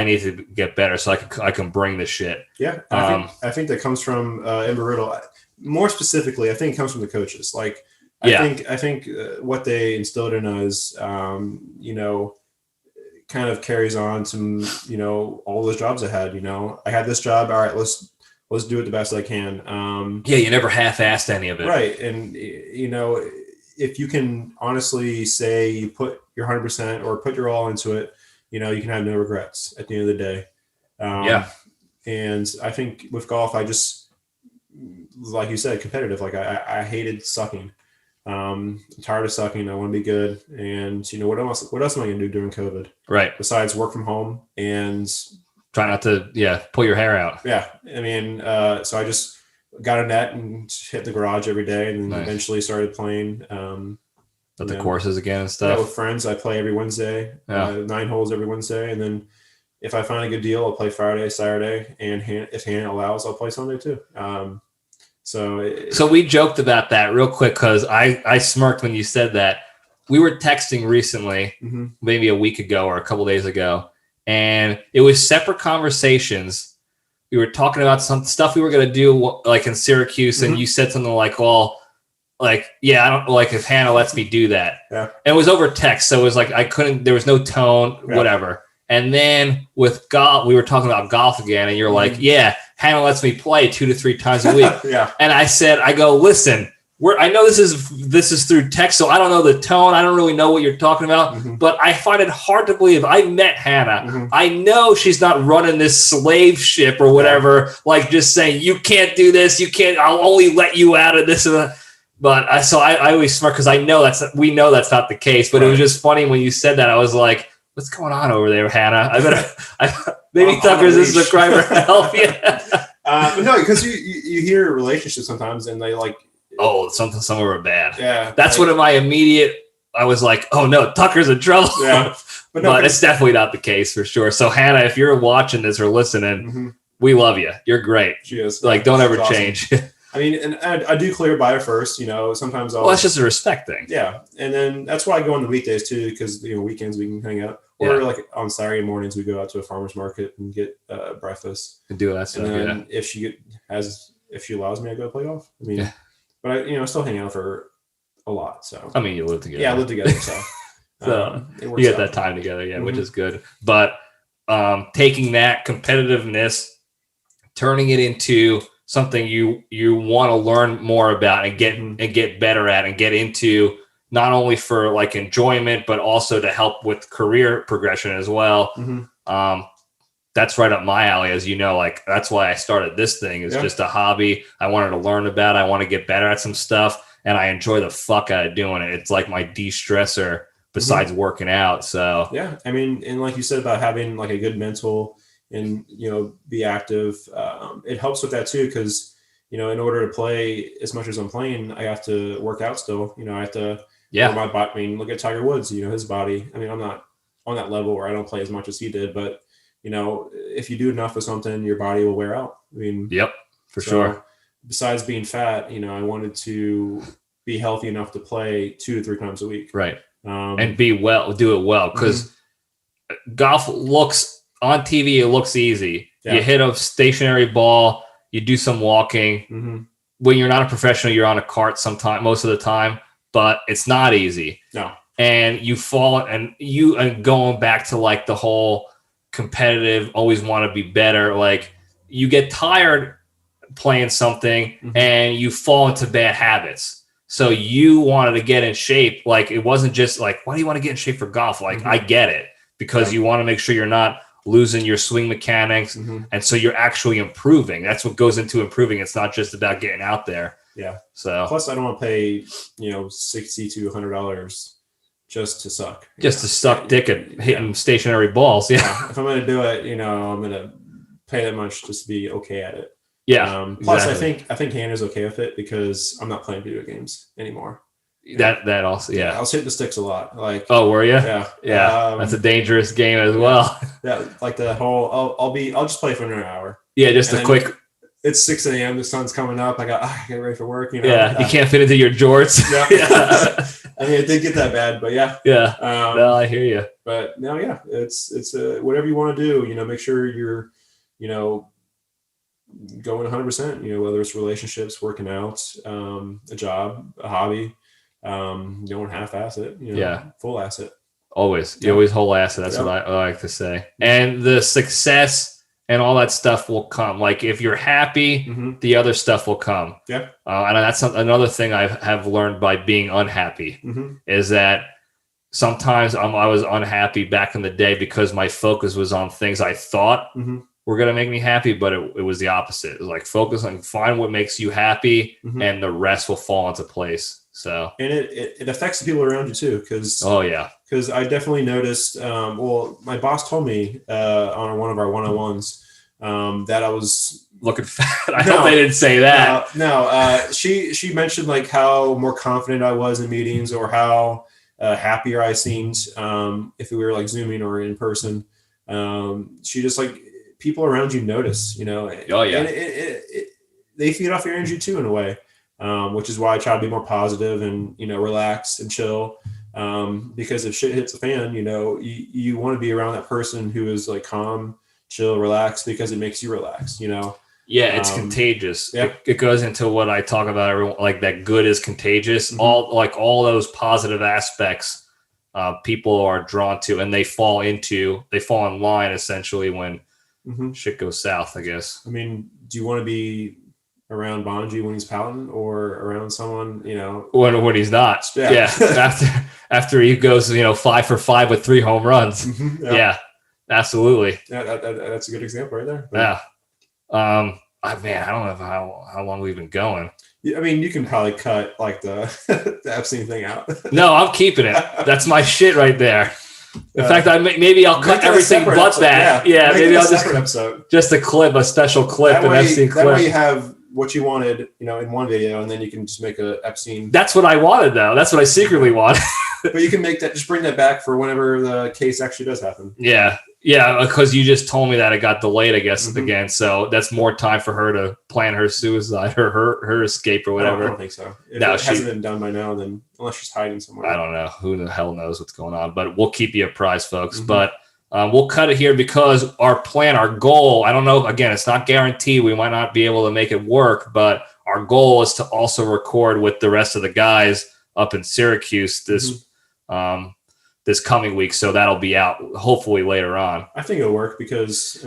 need to get better so I can bring this shit. Yeah. I think that comes from Embry-Riddle. More specifically, I think it comes from the coaches. Like, I think what they instilled in us, kind of carries on to, all those jobs I had. I had this job. All right, let's do it the best I can. You never half-assed any of it. Right. And, if you can honestly say you put your 100% or put your all into it, you can have no regrets at the end of the day. And I think with golf, I just, like you said, competitive. Like I hated sucking. I'm tired of sucking. I want to be good. And what else am I going to do during COVID? Right. Besides work from home and try not to, pull your hair out. Yeah. I mean, so I just got a net and hit the garage every day, and then eventually started playing, at the courses again and stuff. With friends, I play every Wednesday, 9 holes every Wednesday. And then if I find a good deal, I'll play Friday, Saturday. And if Hannah allows, I'll play Sunday too. So we joked about that real quick, because I smirked when you said that. We were texting recently, maybe a week ago or a couple days ago, and it was separate conversations. We were talking about some stuff we were going to do like in Syracuse, and you said something like, well, I don't like if Hannah lets me do that. Yeah. And it was over text. So it was like, there was no tone, whatever. And then with golf, we were talking about golf again, and you're like, Hannah lets me play 2 to 3 times a week. And I go, listen, I know this is through text, so I don't know the tone. I don't really know what you're talking about, but I find it hard to believe. I met Hannah. I know she's not running this slave ship or whatever, like just saying, you can't do this. You can't, I'll only let you out of this. But I always smart because we know that's not the case, but it was just funny when you said that. I was like, what's going on over there, Hannah? Maybe Tucker's a subscriber help. Yeah. But no, because you hear relationships sometimes and they like, some of them are bad. Yeah. That's one of my immediate, I was like, oh no, Tucker's in trouble. Yeah. But it's definitely not the case for sure. So Hannah, if you're watching this or listening, we love you. You're great. She is. Like, don't ever awesome. change. I mean, and I do clear by her first, sometimes Well, that's just a respect thing. Yeah. And then that's why I go on the weekdays too, because, weekends we can hang out. Or like on Saturday mornings, we go out to a farmer's market and get breakfast. And do that stuff, and then if she allows me, I go play golf. I mean, but I still hang out with her a lot. So I mean, you live together. Yeah, I live together. So, you get that time together, which is good. But taking that competitiveness, turning it into something you want to learn more about and get better at and get into, not only for like enjoyment, but also to help with career progression as well. That's right up my alley, as you know. Like, that's why I started this thing. It's just a hobby. I wanted to learn about it. I want to get better at some stuff, and I enjoy the fuck out of doing it. It's like my de-stressor besides working out. So yeah, I mean, and like you said about having like a good mental and be active, it helps with that too, because in order to play as much as I'm playing, I have to work out still. I have to my body. I mean, look at Tiger Woods. His body. I mean, I'm not on that level where I don't play as much as he did, but if you do enough of something, your body will wear out. I mean, for sure. Besides being fat, I wanted to be healthy enough to play 2 to 3 times a week. Right. And do it well. Because golf looks on TV, it looks easy. Yeah. You hit a stationary ball, you do some walking. When you're not a professional, you're on a cart most of the time, but it's not easy. No. And you fall and going back to like the whole competitive, always want to be better. Like, you get tired playing something and you fall into bad habits. So you wanted to get in shape. Like, it wasn't just like, why do you want to get in shape for golf? Like, I get it, because you want to make sure you're not losing your swing mechanics. And so you're actually improving. That's what goes into improving. It's not just about getting out there. Yeah. So plus I don't want to pay, $60 to $100 just to suck. Just to suck dick at hitting stationary balls. Yeah. If I'm going to do it, I'm going to pay that much just to be okay at it. Yeah. Plus, exactly. I think Hannah's okay with it because I'm not playing video games anymore. That also, I was hitting the sticks a lot. Like, oh, were you? Yeah. That's a dangerous game as well. Yeah, like the whole. I'll just play for another hour. Yeah, just a quick. It's 6 a.m. The sun's coming up. I got get ready for work. Yeah, you can't fit into your jorts. Yeah. I mean, it didn't get that bad, but yeah. Yeah. No, I hear you. But no, yeah, it's whatever you want to do. Make sure you're, going 100%. Whether it's relationships, working out, a job, a hobby. Don't half-ass it. Full asset. Always. You always whole asset. That's what I like to say. And the success and all that stuff will come. Like, if you're happy, the other stuff will come. Yeah. And that's another thing I have learned by being unhappy is that sometimes I was unhappy back in the day because my focus was on things I thought were going to make me happy, but it was the opposite. It was like, focus on, find what makes you happy, and the rest will fall into place. So, and it affects the people around you too, because because I definitely noticed. My boss told me on one of our one-on-ones that I was looking fat. I hope they didn't say that. No. She mentioned like how more confident I was in meetings, or how happier I seemed if we were like Zooming or in person. She just like, people around you notice. Oh yeah. And they feed off your energy too, in a way. Which is why I try to be more positive and, relax and chill. Because if shit hits the fan, you want to be around that person who is like calm, chill, relaxed, because it makes you relax, Yeah, it's contagious. Yeah. It goes into what I talk about, everyone, like that good is contagious. All those positive aspects people are drawn to, and they fall in line essentially when shit goes south, I guess. I mean, do you want to be around Bonji when he's pouting, or around someone, when he's not. Yeah. After he goes, 5 for 5 with 3 home runs. Mm-hmm. Yeah, absolutely. Yeah, that's a good example right there. Yeah. I don't know how long we've been going. Yeah, I mean, you can probably cut like the Epstein thing out. No, I'm keeping it. That's my shit right there. In fact, maybe I'll cut everything but episode. that. Yeah, maybe I'll just a special clip, an Epstein clip. That way you have what you wanted, in one video, and then you can just make a Epstein. That's what I wanted, though. That's what I secretly wanted. But you can just bring that back for whenever the case actually does happen. Yeah, because you just told me that it got delayed, I guess, again. So that's more time for her to plan her suicide or her escape or whatever. I don't think so. If it hasn't been done by now, then unless she's hiding somewhere. I don't know. Who the hell knows what's going on? But we'll keep you apprised, folks. But we'll cut it here because our goal, I don't know. Again, it's not guaranteed. We might not be able to make it work, but our goal is to also record with the rest of the guys up in Syracuse this coming week. So that'll be out hopefully later on. I think it'll work because,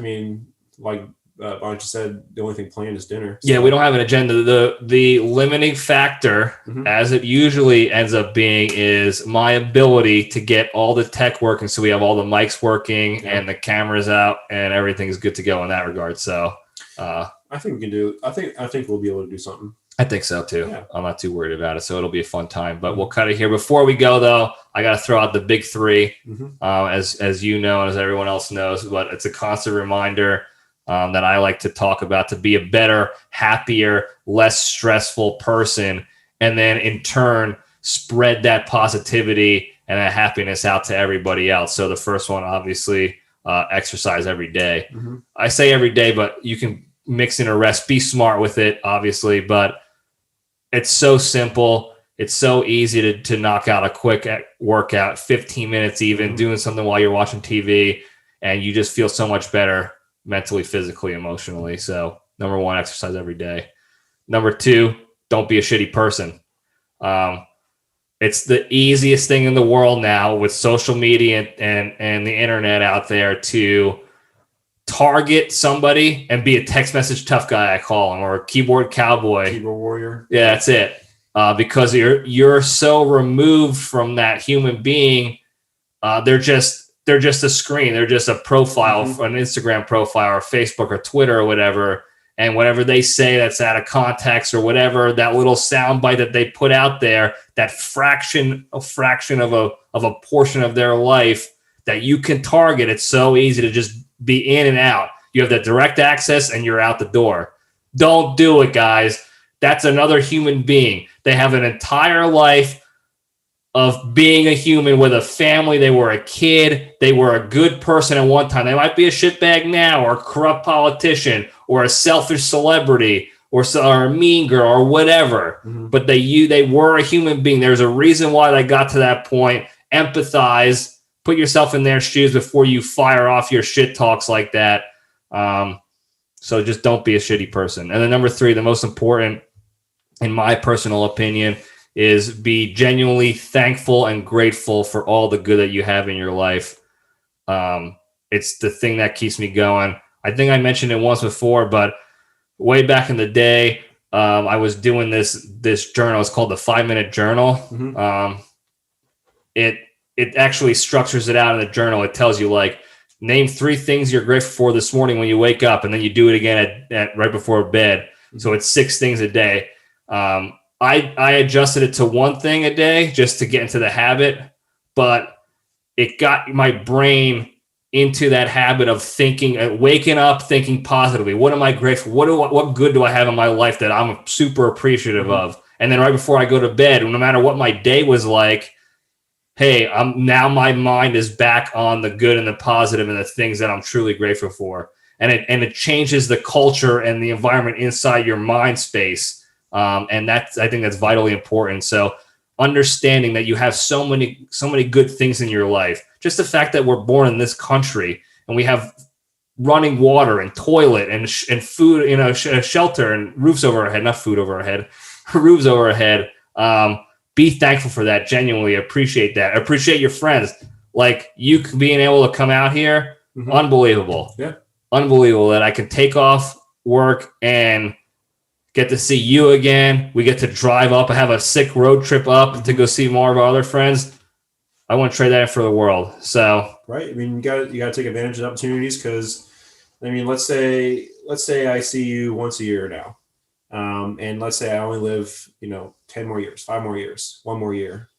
like Bonji said, the only thing planned is dinner. So. Yeah, we don't have an agenda. The limiting factor, as it usually ends up being, is my ability to get all the tech working. So we have all the mics working and the cameras out and everything's good to go in that regard. So I think we can do. I think we'll be able to do something. I think so too. Yeah. I'm not too worried about it. So it'll be a fun time, but we'll cut it here. Before we go though, I got to throw out the big 3, as you know, and as everyone else knows, but it's a constant reminder that I like to talk about to be a better, happier, less stressful person. And then in turn, spread that positivity and that happiness out to everybody else. So the first one, obviously, exercise every day. I say every day, but you can mix in a rest, be smart with it, obviously, but it's so simple. It's so easy to knock out a quick workout, 15 minutes even, doing something while you're watching TV, and you just feel so much better mentally, physically, emotionally. So number 1, exercise every day. Number 2, don't be a shitty person. It's the easiest thing in the world now with social media and the internet out there to target somebody and be a text message tough guy, I call him, or a keyboard cowboy, keyboard warrior. Yeah, that's it. Because you're so removed from that human being. They're just a screen. They're just a profile, an Instagram profile or Facebook or Twitter or whatever. And whatever they say that's out of context or whatever, that little soundbite that they put out there, that fraction of a portion of their life that you can target. It's so easy to just be in and out. You have that direct access and you're out the door. Don't do it, guys. That's another human being. They have an entire life of being a human with a family. They were a kid. They were a good person at one time. They might be a shitbag now, or a corrupt politician, or a selfish celebrity, or a mean girl, or whatever. But they were a human being. There's a reason why they got to that point. Empathize. Put yourself in their shoes before you fire off your shit talks like that. So just don't be a shitty person. And then number 3, the most important, in my personal opinion, is be genuinely thankful and grateful for all the good that you have in your life. It's the thing that keeps me going. I think I mentioned it once before, but way back in the day, I was doing this journal. It's called the 5-Minute Journal. It actually structures it out in the journal. It tells you, like, name 3 things you're grateful for this morning when you wake up, and then you do it again at right before bed. So it's 6 things a day. I adjusted it to 1 thing a day just to get into the habit, but it got my brain into that habit of thinking, waking up, thinking positively. What am I grateful? What good do I have in my life that I'm super appreciative of? And then right before I go to bed, no matter what my day was like, hey, now my mind is back on the good and the positive and the things that I'm truly grateful for. And it changes the culture and the environment inside your mind space. And I think that's vitally important. So understanding that you have so many good things in your life, just the fact that we're born in this country and we have running water and toilet and food, shelter and roofs over our head, not food over our head, roofs over our head. Be thankful for that. Genuinely appreciate that. Appreciate your friends. Like you being able to come out here. Unbelievable. Yeah. Unbelievable that I can take off work and get to see you again. We get to drive up and have a sick road trip up to go see more of our other friends. I wouldn't trade that in for the world. So right. I mean, you got to take advantage of opportunities because, I mean, let's say I see you once a year now, and let's say I only live, 10 more years, 5 more years, 1 more year.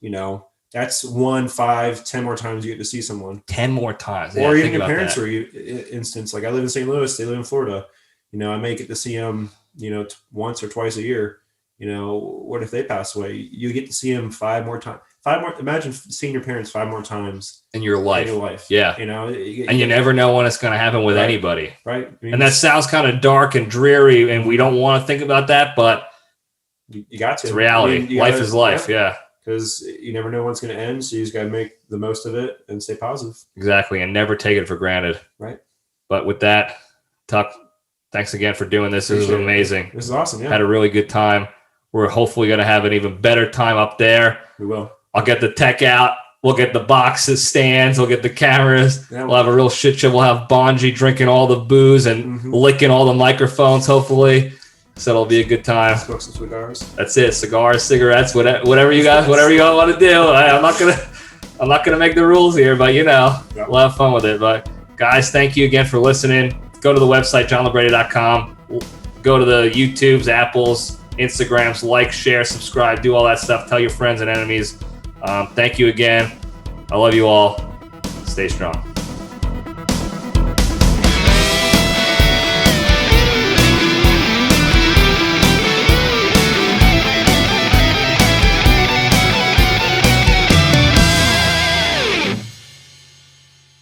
That's 1, 5, 10 more times you get to see someone. 10 more times, or even your parents. For instance, like I live in St. Louis, they live in Florida. I may get to see them, once or twice a year. What if they pass away? You get to see them 5 more times. 5 more. Imagine seeing your parents 5 more times in your life. Yeah. You never know when it's going to happen with anybody. Right. I mean, and that sounds kind of dark and dreary, and we don't want to think about that, but you got to. It's reality. Life is life. Yeah. Because you never know when it's going to end, so you just got to make the most of it and stay positive. Exactly, and never take it for granted. Right. But with that, Tuck, thanks again for doing this. This was amazing. This is awesome. Yeah. Had a really good time. We're hopefully going to have an even better time up there. We will. I'll get the tech out. We'll get the boxes, stands. We'll get the cameras. Yeah, we'll have a real shit show. We'll have Bonji drinking all the booze and licking all the microphones, hopefully. So it'll be a good time. Smoke some cigars. That's it. Cigars, cigarettes, whatever you guys want to do. I'm not gonna make the rules here, but we'll have fun with it. But guys, thank you again for listening. Go to the website johnlibretti.com. Go to the YouTubes, Apples, Instagrams, like, share, subscribe, do all that stuff. Tell your friends and enemies. Thank you again. I love you all. Stay strong.